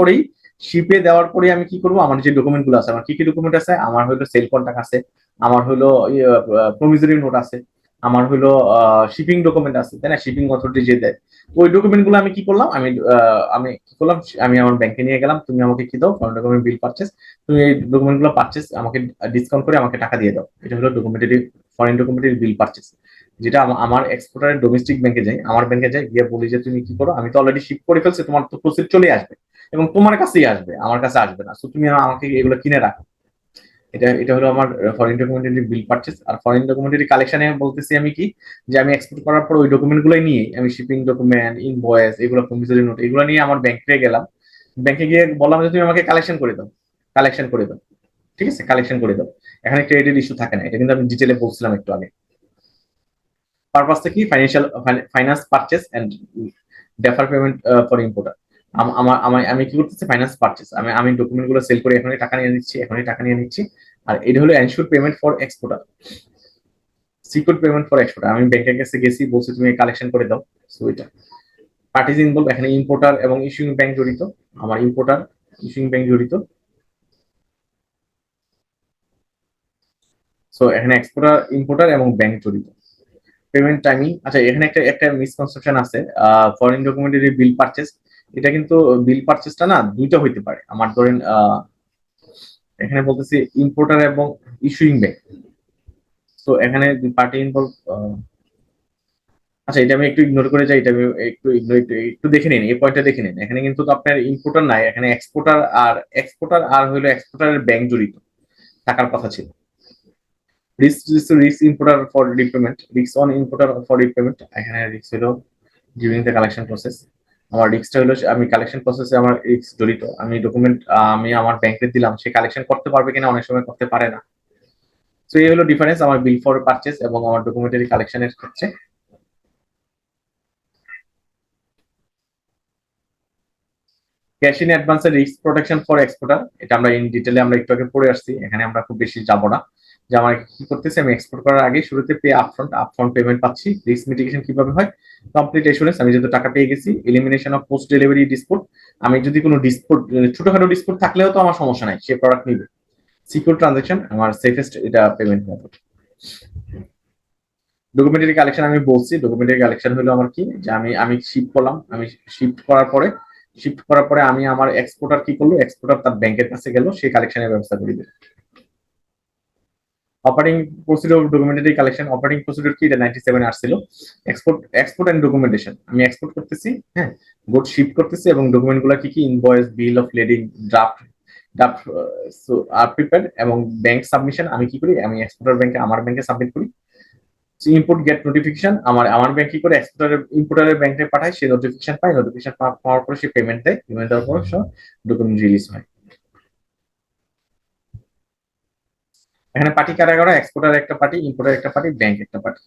পরেই আমি কি করবো, আমার যে ডকুমেন্ট গুলো আছে, আমার কি কি ডকুমেন্ট আছে, আমার হলো সেল কন্ট্রাক্ট আছে, আমার হলো প্রমিসরি নোট আছে, আমার হলো শিপিং ডকুমেন্ট আছে, তাই না, শিপিং অথরিটি যে দেয়। ওই ডকুমেন্ট গুলো আমি কি করলাম, আমি আমার ব্যাংকে নিয়ে গেলাম, তুমি আমাকে কি দাও, ফরেন ডকুমেন্ট বিল পারচেস, তুমি এই ডকুমেন্ট গুলো পারচেস আমাকে ডিসকাউন্ট করে আমাকে টাকা দিয়ে দাও। এটা হলো ফরেন ডকুমেন্টারি বিল পারচেস, যেটা আমার এক্সপোর্টারের ডোমেস্টিক ব্যাংকে যাই, আমার ব্যাংকে যাই, গিয়ে বলি যে তুমি কি করো, আমি তো অলরেডি শিপ করে ফেলছি, তোমার তো প্রসিড চলে আসবে এবং তোমার কাছেই আসবে, আমার কাছে আসবে না, তো তুমি আমাকে এগুলো কিনে রাখো। এটা হলো আমার ফরেন ডকুমেন্টারি বিল পারচেস। আর ফরেন ডকুমেন্টারি কালেকশনে বলতেছি আমি কি, যে আমি এক্সপোর্ট করার পর ওই ডকুমেন্ট গুলো নিয়ে আমি শিপিং ডকুমেন্ট, ইনভয়েস, এগুলো প্রমিসরি নোট, এগুলো নিয়ে আমার ব্যাংকে গেলাম, ব্যাংকে গিয়ে বললাম যে তুমি আমাকে কালেকশন করে দাও, ঠিক আছে, কালেকশন করে দাও। এখানে ক্রেডিট ইস্যু থাকে না, এটা কিন্তু আমি ডিটেলে বলছিলাম একটু আগে। পারপাসটা কি, finance purchase and defer payment for importer. আমি কি করতেছি, ফাইন্যান্স পারচেস, আমি ডকুমেন্ট গুলো সেল করে এখনই টাকা নিয়ে নিচ্ছি। আর এটা হলো ensure payment for exporter, secure payment for exporter. আমি ব্যাংকের কাছে গেছি, বলছি তুমি কালেকশন করে দাও। সো এটা পার্টিজ ইনভলভ, এখানে ইম্পোর্টার এবং ইস্যুইং ব্যাংক জড়িত, আমার ইম্পোর্টার, ইস্যুইং ব্যাংক জড়িত। সো এখানে এক্সপোর্টার, ইম্পোর্টার এবং ব্যাংক জড়িত। পেমেন্ট টাইমিং, আচ্ছা এখানে একটা একটা মিসকনসেপশন আছে, ফরেন ডকুমেন্টারি বিল পারচেস, এটা কিন্তু বিল পারচেসটা না দুইটা হইতে পারে। আমার ধরেন এখানে বলতেছি ইম্পোর্টার এবং ইস্যুইং ব্যাংক, তো এখানে পার্টি ইনভলভ। আচ্ছা এটা আমি একটু ইগনোর করে যাই, এটা আমি একটু দেখে নিন, এই পয়েন্টটা দেখে নিন। এখানে কিন্তু আপনার ইম্পোর্টার নাই, এখানে এক্সপোর্টার আর হলো এক্সপোর্টারের ব্যাংক জড়িত থাকার কথা ছিল। Risk importer for repayment, risk on importer for repayment, এখানে রিস্ক হলো ডিউরিং দ্য কালেকশন প্রসেস। আমার রিস্কটা হলো আমি কালেকশন প্রসেসে আমার রিস্ক জড়িত, আমি ডকুমেন্ট আমি আমার ব্যাংকে দিলাম, সে কালেকশন করতে পারবে কিনা, অনেক সময় করতে পারে না। তো এই হলো ডিফারেন্স আমার বিল ফর পারচেস এবং আমার ডকুমেন্টারি কালেকশনের ক্ষেত্রে। ক্যাশ ইন অ্যাডভান্সের রিস্ক প্রোটেকশন ফর এক্সপোর্টার, এটা আমরা ইন ডিটেলে আমরা একটু আগে পড়ে আসছি, এখানে আমরা খুব বেশি যাব না। যে আমার কি করতেছে, আমি এক্সপোর্ট করার আগে শুরুতে পে আপফ্রন্ট পেমেন্ট পাচ্ছি। রিস্ক মিটিগেশন কিভাবে হয়, কমপ্লিট এসুরেন্স, আমি যেহেতু টাকা পেয়ে গেছি। Elimination of post delivery dispute, আমি যদি কোনো ডিসপুট, ছোটখাটো ডিসপুট থাকলেও তো আমার সমস্যা নাই, সে প্রোডাক্ট নিবে। সিকিউর ট্রানজাকশন, আমার সেফেস্ট এটা পেমেন্ট মেথড। ডকুমেন্টারি কালেকশন আমি বলছি, ডকুমেন্টারি কালেকশন হলো আমার কি, যে আমি আমি শিফট করলাম, আমি শিফট করার পরে আমি আমার এক্সপোর্টার কি করলো, এক্সপোর্টার তার ব্যাংকের কাছে গেল, সেই কালেকশনের ব্যবস্থা করে দিল। Operating procedure documentary collection, operating procedure কি, এটা 97 আসছিল। এক্সপোর্ট এন্ড ডকুমেন্টেশন, আমি এক্সপোর্ট করতেছি, হ্যাঁ, গুড শিফট করতেছি, এবং ডকুমেন্ট গুলা কি কি, invoice, bill of lading, draft draft আর প্রিপেয়ার, এবং ব্যাংক সাবমিশন আমি কি করি, আমি এক্সপোর্টার ব্যাংকে, আমার ব্যাংকে সাবমিট করি। ইনপুট গেট নোটিফিকেশন, আমার ব্যাংক কি করে, ইম্পোর্টারের ব্যাংকে পাঠায়, সে নোটিফিকেশন পায়, নোটিফিকেশন পাওয়ার পরে সে পেমেন্ট দেয়, পেমেন্ট দেওয়ার পরে সব ডকুমেন্ট রিলিজ হয়। এখানে পার্টি কারা কারা, এক্সপোর্টার একটা পার্টি, ইম্পোর্টার একটা পার্টি, ব্যাংক একটা পার্টি।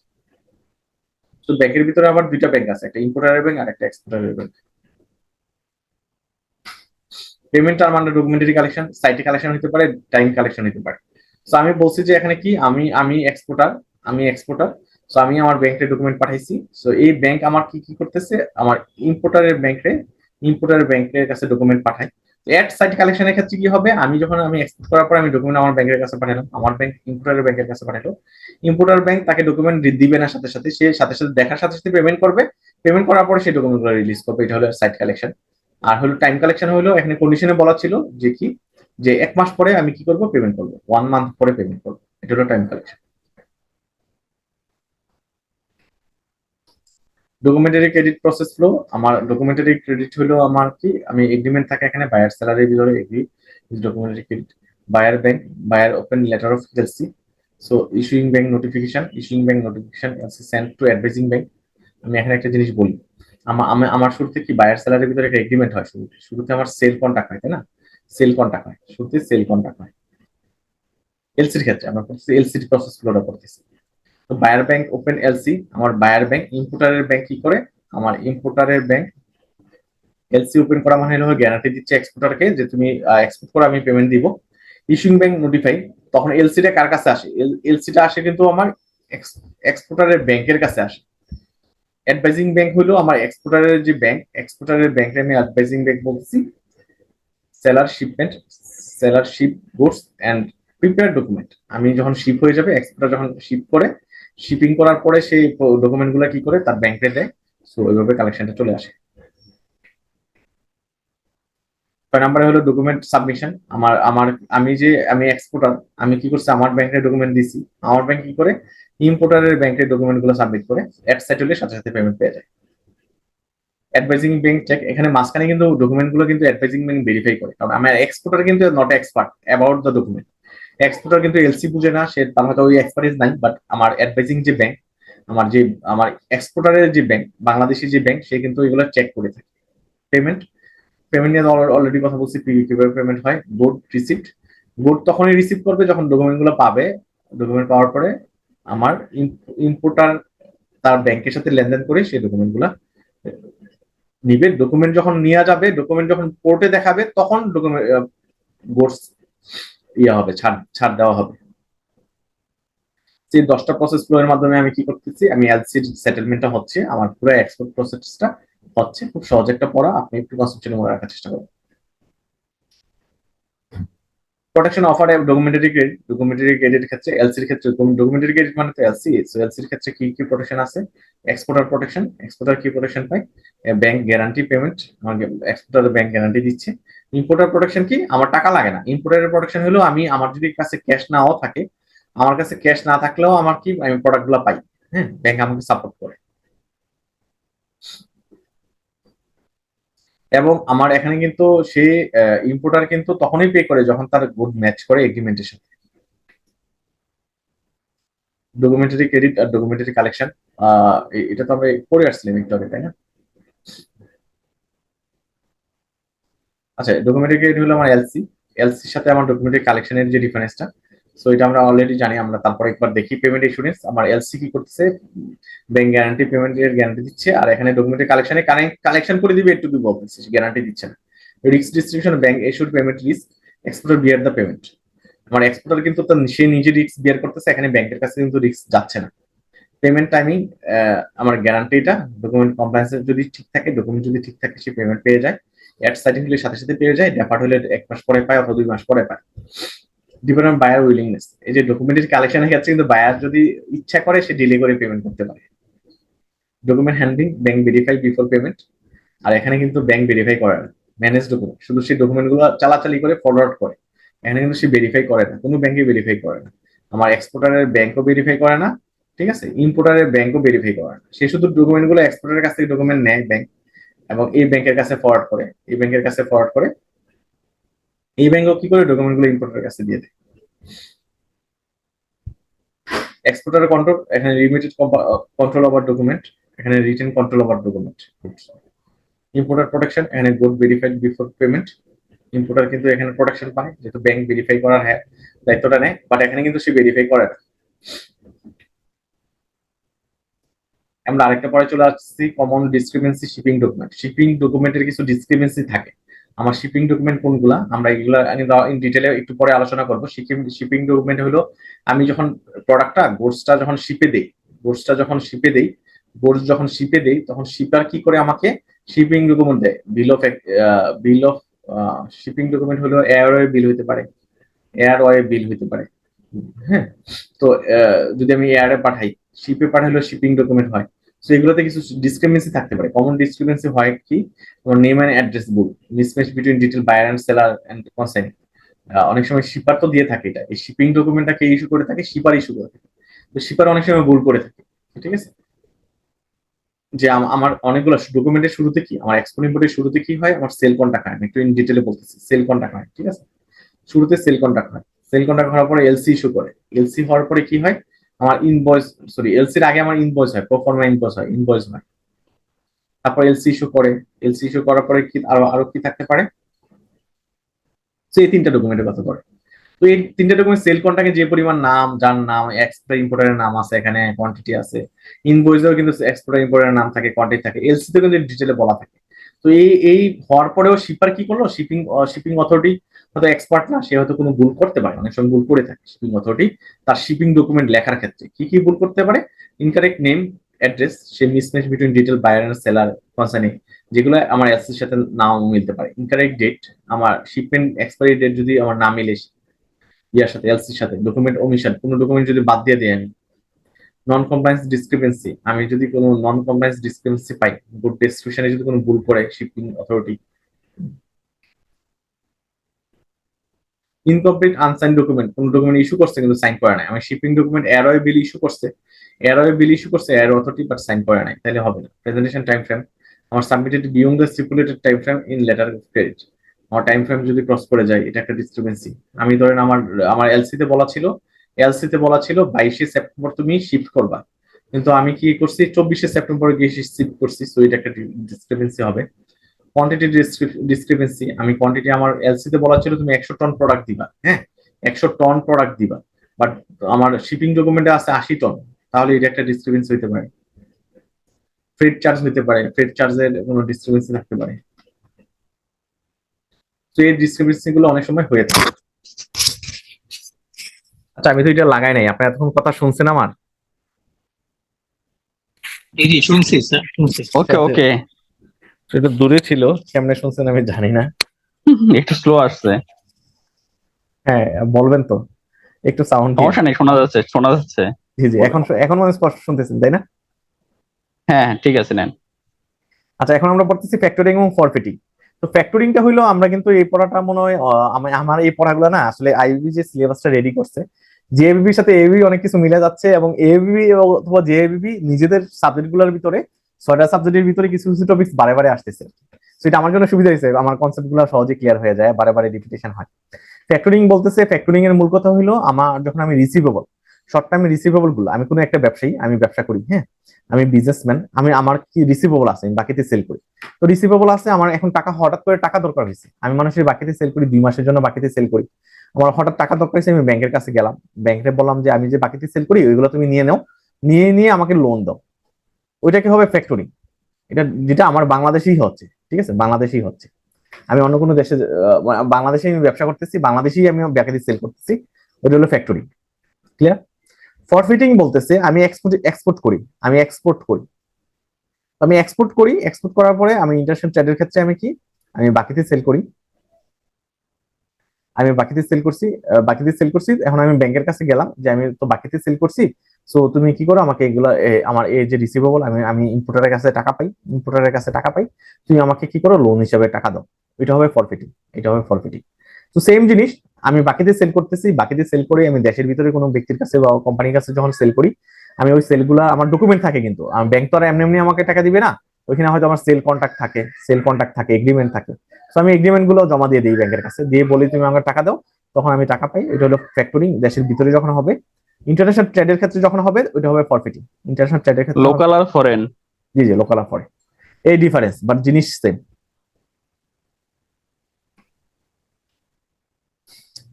তো ব্যাংকের ভিতরে আবার দুইটা ব্যাংক আছে, একটা ইম্পোর্টারের ব্যাংক আর একটা এক্সপোর্টারের bank. Payment term under documentary collection, সাইটে কালেকশন হতে পারে, টাইম কালেকশন হতে পারে। তো আমি বলছি যে এখানে কি, আমি এক্সপোর্টার, তো আমি আমার ব্যাংকে ডকুমেন্ট পাঠাইছি। তো এই ব্যাংক আমার কি কি করতেছে, আমার ইম্পোর্টারের ব্যাংকের কাছে ডকুমেন্ট পাঠায়। এট সাইট কালেকশনের ক্ষেত্রে কি হবে, আমি এক্সপোর্ট করার পর আমি ডকুমেন্ট আমার ব্যাংকের কাছে পাঠালাম, আমার ব্যাংক ইম্পোর্টারের ব্যাংকের কাছে পাঠালো। ইম্পোর্টার ব্যাংক তাকে ডকুমেন্ট দিবে না সাথে সাথে, সে সাথে সাথে দেখার সাথে সাথে পেমেন্ট করবে, পেমেন্ট করার পরে সেই ডকুমেন্টগুলো রিলিজ করবে। এটা হলো সাইট কালেকশন। আর হলো টাইম কালেকশন, হলো এখানে কন্ডিশনে বলা ছিল যে কি, যে 1 মাস পরে আমি কি করব, পেমেন্ট করবো, 1 মান্থ পরে পেমেন্ট করবো, এটা হলো time collection. Documentary credit process flow, আমার ডকুমেন্টারি ক্রেডিট হলো আমার কি, আমি এগ্রিমেন্ট থাকে এখানে বায়ার সেলারের ভিতরে agree, documentary credit. Buyer bank, buyer open letter of LC, so issuing bank notification send to advising bank. আমি এখানে একটা জিনিস বলি, আমার শুরুতে কি বায়ার সেলারের ভিতরে একটা এগ্রিমেন্ট হয়, শুরুতে আমার সেল কন্ট্রাক্ট হয়, তাই না, সেল কন্ট্রাক্ট হয়, শুরুতে সেল কন্ট্রাক্ট হয়। এলসির ক্ষেত্রে আমরা করতেছি, এলসির প্রসেস ফ্লোটা করতেছি। তো বায়ার ব্যাংক ওপেন এলসি, আমার বায়ার ব্যাংক, ইম্পোর্টারের ব্যাংক কি করে, আমার ইম্পোর্টারের ব্যাংক এলসি ওপেন করা মানে হলো গ্যারান্টি দিচ্ছে এক্সপোর্টারকে যে তুমি এক্সপোর্ট করে আমি পেমেন্ট দিব। ইস্যুইং ব্যাংক নোটিফাই, তখন এলসিটা কার কাছে আসে, এলসিটা আসে কিন্তু আমার এক্সপোর্টারের ব্যাংকের কাছে আসে। অ্যাডভাইজিং ব্যাংক হলো আমার এক্সপোর্টারের ব্যাংকে আমি অ্যাডভাইজিং ব্যাংক বলছি। Seller shipment, seller ship goods and prepare document, আমি যখন শিপ হয়ে যাবে, এক্সপোর্টার যখন শিপ করে, শিপিং করার পরে সেই ডকুমেন্ট গুলা কি করে তার ব্যাংকে দেয়। সো ওইভাবে কালেকশনটা চলে আসে। 6 নম্বরে হলো ডকুমেন্ট সাবমিশন, আমার আমার আমি এক্সপোর্টার, আমি কি করছি, আমার ব্যাংকের ডকুমেন্ট দিছি, আমার ব্যাংক কি করে, ইম্পোর্টারের ব্যাংকের ডকুমেন্ট গুলো সাবমিট করে, অ্যাট সাইট হলে সাথে সাথে পেমেন্ট পেয়ে যায়। অ্যাডভাইজিং ব্যাংক চেক, এখানে মাঝখানে কিন্তু ডকুমেন্ট গুলো কিন্তু অ্যাডভাইজিং ব্যাংক ভেরিফাই করে, কারণ আমার এক্সপোর্টার কিন্তু not expert about the document. Exporter কিন্তু এলসি বুঝে না, সে তার হয়তো ওই এক্সপার্টিস নাই, বাট আমার অ্যাডভাইজিং যে ব্যাংক, আমার এক্সপোর্টারের যে ব্যাংক, বাংলাদেশের যে ব্যাংক, সে কিন্তু এগুলো চেক করে থাকে। পেমেন্ট, পেমেন্ট নিয়ে অলরেডি কথা বলছি, কিভাবে পেমেন্ট হয়। গুড রিসিপ্ট, গুড তখনই রিসিভ করবে যখন ডকুমেন্ট গুলো পাবে, ডকুমেন্ট পাওয়ার পরে আমার ইম্পোর্টার তার ব্যাংকের সাথে লেনদেন করে সেই ডকুমেন্ট গুলা নিবে। ডকুমেন্ট যখন নিয়ে যাবে, ডকুমেন্ট যখন কোর্টে দেখাবে, তখন ডকুমেন্ট গুডস ইয়ে হবে, ছাড় ছাড় দেওয়া হবে। সেই 10টা প্রসেস ফ্লো এর মাধ্যমে আমি কি করতেছি, আমি এলসির সেটেলমেন্টটা হচ্ছে, আমার পুরো এক্সপোর্ট প্রসেসটা হচ্ছে। খুব সহজ একটা পড়া, আপনি একটু কনসেপ্টের মনে রাখার চেষ্টা করুন। প্রোটেকশন অফার ডকুমেন্টারি ক্রেডিট ক্ষেত্রে, এলসির ক্ষেত্রে, ডকুমেন্টারি ক্রেডিট মানে তো এলসি, সো এলসির ক্ষেত্রে কি কি প্রোটেকশন আছে। এক্সপোর্টার প্রোটেকশন, এক্সপোর্টার কি প্রোটেকশন পায়, ব্যাংক গ্যারান্টি পেমেন্ট, আমাকে এক্সপোর্টার ব্যাংক গ্যারান্টি দিচ্ছে। ইম্পোর্টার প্রোটেকশন কি, আমার টাকা লাগে না। ইম্পোর্টারের প্রোটেকশন হলো আমার যদি কাছে ক্যাশ নাও থাকে, আমার কাছে ক্যাশ না থাকলেও আমার কি, আমি প্রোডাক্ট গুলো পাই, হ্যাঁ, ব্যাংক আমাকে সাপোর্ট করে। এবং আমার এখানে কিন্তু সে ইম্পোর্টার কিন্তু তখনই পে করে যখন তার গুড ম্যাচ করে এগ্রিমেন্টের সাথে। ডকুমেন্টারি ক্রেডিট আর ডকুমেন্টারি কালেকশন, এটা তো আমরা পড়ে আসছিলাম একটু আগে, তাই না? আচ্ছা, ডকুমেন্টারি ক্রেডিট হলো আমার এলসির সাথে আমার ডকুমেন্টারি কালেকশনের যে ডিফারেন্সটা, সো এটা আমরা অলরেডি জানি। আমরা তারপর একবার দেখি পেমেন্ট ইস্যুরেন্স, আমার এলসি কি করতেছে, ব্যাংক গ্যারান্টি পেমেন্টের গ্যারান্টি দিচ্ছে, আর এখানে ডকুমেন্টারি কালেকশনে কালেকশন করে দিবে একটু বলতেছে, গ্যারান্টি দিচ্ছে না। Risk distribution, bank issued payment risk, exporter bear the payment. আমার এক্সপোর্টার কিন্তু সে নিজে রিস্ক বিয়ার করতেছে, এখানে ব্যাংকের কাছে কিন্তু রিস্ক যাচ্ছে না। পেমেন্ট টাইমিং, আমার গ্যারান্টিটা ডকুমেন্ট কমপ্লায়েন্স যদি ঠিক থাকে, ডকুমেন্ট যদি ঠিক থাকে, সে পেমেন্ট পেয়ে যায়। অ্যাড সাইটিং হলে সাথে সাথে পেয়ে যায়, ডেফার্ট হলে 1 মাস পরে পায় অথবা 2 মাস পরে পায়। Depend on buyer willingness. এই যে ডকুমেন্টের কালেকশনের ক্ষেত্রে কিন্তু বায়ার যদি ইচ্ছা করে সে ডিলে করে পেমেন্ট করতে পারে। Document handling, bank verify before payment. আর এখানে কিন্তু ব্যাংক ভেরিফাই করে না, ম্যানেজ ডকুমেন্ট, শুধু সেই ডকুমেন্ট গুলো চালাচালি করে ফরওয়ার্ড করে। এখানে কিন্তু সে ভেরিফাই করে না, কোনো ব্যাংকে ভেরিফাই করে না। আমার এক্সপোর্টারের ব্যাংকও ভেরিফাই করে না, ঠিক আছে, ইম্পোর্টারের ব্যাংকও ভেরিফাই করে না। সে শুধু ডকুমেন্ট গুলো এক্সপোর্টারের কাছ থেকে ডকুমেন্ট নেয় ব্যাংক, এবং এই ব্যাংকের কাছে ফরওয়ার্ড করে, এই ব্যাংকের কাছে ফরওয়ার্ড করে, এই ব্যাংকও কি করে ডকুমেন্ট গুলো ইম্পোর্টারের কাছে দিয়ে দেয়। এক্সপোর্টার কন্ট্রোল, এখানে লিমিটেড কন্ট্রোল ওভার ডকুমেন্ট, এখানে retain control over document. Importer protection, এখানে good verified before payment. Importer কিন্তু এখানে প্রোটেকশন পায়, যেহেতু ব্যাংক ভেরিফাই করার দায়িত্বটা নেয়, বাট এখানে কিন্তু সে ভেরিফাই করে না। আমরা আরেকটা পরে চলে আসছি, common discrepancy shipping document. Shipping ডকুমেন্টের কিছু ডিসক্রিপেন্সি থাকে। আমার শিপিং ডকুমেন্ট কোনগুলা, আমরা এগুলা ইন ডিটেলে একটু পরে আলোচনা করবো। শিপিং ডকুমেন্ট হলো আমি যখন প্রোডাক্টটা গোডসটা যখন শিপে দেই, গোডসটা যখন শিপে দেই, গোডস যখন শিপে দেই, তখন শিপার কি করে আমাকে শিপিং ডকুমেন্ট দেয়। বিল অফ শিপিং ডকুমেন্ট হলো এয়ারওয়ে বিল হইতে পারে, এয়ারওয়ে বিল হইতে পারে। হ্যাঁ, তো যদি আমি এয়ারে পাঠাই, শিপে পাঠাইলেও শিপিং ডকুমেন্ট হয়। তো এগুলোতে কিছু ডিসক্রিপেন্সি থাকতে পারে। কমন ডিসক্রিপেন্সি হয় কি, তোমার নেম এন্ড অ্যাড্রেস ভুল, mismatch between detail buyer and seller and consign. অনেক সময় শিপার তো দিয়ে থাকে, এটা এই শিপিং ডকুমেন্টটাকে ইস্যু করে থাকে, শিপার ইস্যু করে থাকে। তো শিপার অনেক সময় ভুল করে থাকে, ঠিক আছে। যে আমার অনেকগুলো ডকুমেন্টের শুরুতে কি, আমার এক্সপোর্ট ইম্পোর্টের শুরুতে কি হয়, আমার সেল কন্ট্যাক্ট হয়, আমি একটু ইন ডিটেলে বলতেছি। সেল কন্ট্যাক্ট হয়, ঠিক আছে, শুরুতে সেল কন্ট্যাক্ট হয়। সেল কন্ট্যাক্ট হওয়ার পরে এলসি ইস্যু করে। এলসি হওয়ার পরে কি হয়, আমার ইনভয়েস, সরি, এলসির আগে আমার ইনভয়েস হয়, প্রোফর্মা ইনভয়েস হয়, ইনভয়েস হয়। তারপর এলসি ইস্যু করে। এলসি ইস্যু করার পরে কি আরো আরো কি থাকতে পারে, তো এই 3টা ডকুমেন্টের কথা বলে। তো এই 3টা ডকুমেন্ট, সেল কন্ট্রাক্টে যে পরিমাণ নাম, যার নাম, এক্সপোর্টার ইম্পোর্টারের নাম আছে, এখানে কোয়ান্টিটি আছে। ইনভয়েসেও কিন্তু এক্সপোর্টার ইম্পোর্টারের নাম থাকে, কোয়ান্টিটি থাকে। এলসি তে কিন্তু ডিটেইলে বলা থাকে। তো এই হওয়ার পরেও শিপার কি করলো, শিপিং অথরিটি হয়তো এক্সপার্ট না, সে হয়তো কোনো ভুল করতে পারে, অনেক সময় ভুল করে থাকে শিপিং অথরিটি। তার শিপিং ডকুমেন্ট লেখার ক্ষেত্রে কি কি ভুল করতে পারে, ইনকারেক্ট নেম অ্যাড্রেস, সে mismatch between detail buyer and seller concerning, যেগুলো আমার এলসির সাথে নাও মিলতে পারে। ইনকারেক্ট ডেট, আমার শিপমেন্ট এক্সপায়ারি ডেট যদি আমার না মিলে ইয়ার সাথে, এলসির সাথে, ডকুমেন্ট ওমিশন, কোনো ডকুমেন্ট যদি বাদ দিয়ে দিই আমি। নন কমপ্লায়েন্স ডিসক্রিপেন্সি, আমি যদি কোনো নন কমপ্লায়েন্স ডিসক্রিপেন্সি পাই, গুড ডেসক্রিপশনে যদি কোনো ভুল করে shipping authority. Incomplete unsigned document, কোন ডকুমেন্ট ইস্যু করছে কিন্তু সাইন করে নাই। আমি শিপিং ডকুমেন্ট এয়ারওয়ে বিল ইস্যু করছে, এয়ারওয়ে বিল ইস্যু করছে এয়ার অথরিটি, বাট সাইন করে নাই, তাহলে হবে না। প্রেজেন্টেশন টাইম ফ্রেম, আমার submitted beyond the stipulated time frame in letter of credit, আমার টাইম ফ্রেম যদি ক্রস করে যায়, এটা একটা ডিসক্রিপেন্সি। আমি ধরেন আমার আমার এলসি তে বলা ছিল, 22শে সেপ্টেম্বর তুমি শিফট করবা, কিন্তু আমি কি করছি 24শে সেপ্টেম্বর গিয়ে শিফট করছি, তো এটা একটা ডিসক্রিপেন্সি হবে। কোয়ান্টিটি ডিসক্রিপেন্সি, আমি কোয়ান্টিটি আমার এলসি তে বলা ছিল তুমি 100 টন প্রোডাক্ট দিবা, হ্যাঁ, 100 টন প্রোডাক্ট দিবা, বাট আমার শিপিং ডকুমেন্টে আছে 80 টন, তাহলে এটা একটা ডিসক্রিপেন্সি হতে পারে। ফ্রেড চার্জ হতে পারে, ফ্রেড চার্জের কোনো ডিসক্রিপেন্সি থাকতে পারে। তো এই ডিসক্রিপেন্সি গুলো অনেক সময় হয়ে থাকে। আচ্ছা, আমি তো এটা লাগাই নাই, আপনি এতক্ষণ কথা শুনছেন আমার? জি জি শুনছি স্যার, শুনছি। ওকে ওকে, সেটা দূরে ছিল, কেমনে শুনছেন আমি জানি না। একটু স্লো আসছে। হ্যাঁ, বলবেন তো একটু সাউন্ড। সমস্যা নেই, শোনা যাচ্ছে শোনা যাচ্ছে। জি জি, এখন এখন মানে স্পষ্ট শুনতেছেন তাই না? হ্যাঁ হ্যাঁ, ঠিক আছে নেন। আচ্ছা, এখন আমরা পড়তেছি ফ্যাক্টরিং এবং ফরফিটিং। তো ফ্যাক্টরিংটা হইলো, আমরা কিন্তু এই পড়াটা মনে হয় আমার এই পড়াগুলো না আসলে আইবিবি যে সিলেবাসটা রেডি করছে, জেএবিবির সাথে এবিবি অনেক কিছু মিলে যাচ্ছে, এবং এবিবি অথবা জেএবিবি নিজেদের সাবজেক্ট গুলোর ভিতরে 6টা সাবজেক্টের ভিতরে কিছু কিছু টপিক বারে বারে আসতেছে। তো এটা আমার জন্য সুবিধা হয়েছে, আমার কনসেপ্ট গুলো সহজে ক্লিয়ার হয়ে যায়, বারে বারে রিপিটেশন হয়। ফ্যাক্টরিং বলতেছে, ফ্যাক্টরিং এর মূল কথা হলো, আমার যখন আমি রিসিভেবল, শর্ট টাইমে রিসিভেবল গুলো, আমি কোনো একটা ব্যবসায়ী, আমি ব্যবসা করি, হ্যাঁ, আমি বিজনেসম্যান, আমার কি রিসিভেবল আছে, আমি বাকিতে সেল করি। তো রিসিভেবল আছে আমার, এখন টাকা, হঠাৎ করে টাকা দরকার হয়েছে, আমি মানুষের বাকিতে সেল করি, 2 মাসের জন্য বাকিতে সেল করি। আমার হঠাৎ টাকা দরকার হয়েছে, আমি ব্যাংকের কাছে গেলাম, ব্যাংকে বললাম যে আমি যে বাকিতে সেল করি ওইগুলো তুমি নিয়ে নাও, নিয়ে নিয়ে আমাকে লোন দাও। ওইটাকে হবে ফ্যাক্টরিং। এটা যেটা আমার বাংলাদেশেই হচ্ছে, ঠিক আছে, বাংলাদেশেই হচ্ছে। আমি অন্য কোনো দেশে, বাংলাদেশে আমি ব্যবসা করতেছি, বাংলাদেশেই আমি বাকিতে সেল করতেছি, ওইটা হলো ফ্যাক্টরিং। ক্লিয়ার? ফরফিটিং বলতেছে আমি এক্সপোর্ট করি, আমি এক্সপোর্ট করার পরে আমি ইন্টারন্যাশনাল ট্রেডের ক্ষেত্রে আমি কি, আমি বাকিতে সেল করি, আমি বাকিতে সেল করছি, এখন আমি ব্যাংকের কাছে গেলাম যে আমি তো বাকিতে সেল করছি, সো তুমি কি করো আমাকে এগুলা আমার এই যে রিসিভেবল, আমি আমি ইম্পোর্টারের কাছে টাকা পাই, তুমি আমাকে কি করো লোন হিসাবে টাকা দাও। এটা হবে ফরফিটিং, এটা হবে ফরফিটিং। তো সেম জিনিস, আমি বাকিতে সেল করতেছি, বাকিতে সেল করে আমি দেশের ভিতরে কোনো ব্যক্তির কাছে বা কোম্পানির কাছে যখন সেল করি, আমি ওই সেলগুলা আমার ডকুমেন্ট থাকে, কিন্তু ব্যাংক তো আর এমনি এমনি আমাকে টাকা দিবে না, ওইখানে হয়তো আমার সেল কন্ট্রাক্ট থাকে, এগ্রিমেন্ট থাকে। তো আমি এগ্রিমেন্ট গুলো জমা দিয়ে দিই ব্যাংকের কাছে, দিয়ে বলি তুমি আমাকে টাকা দাও, তখন আমি টাকা পাই। এটা হলো ফ্যাক্টরিং। দেশের ভিতরে যখন হবে, ইন্টারন্যাশনাল ট্রেডের ক্ষেত্রে যখন হবে ওইটা হবে ফরফিটিং। ইন্টারন্যাশনাল ট্রেডের ক্ষেত্রে লোকাল আর ফরেন। জি জি, লোকাল ফরেন, এই ডিফারেন্স, বাট জিনিস সেম।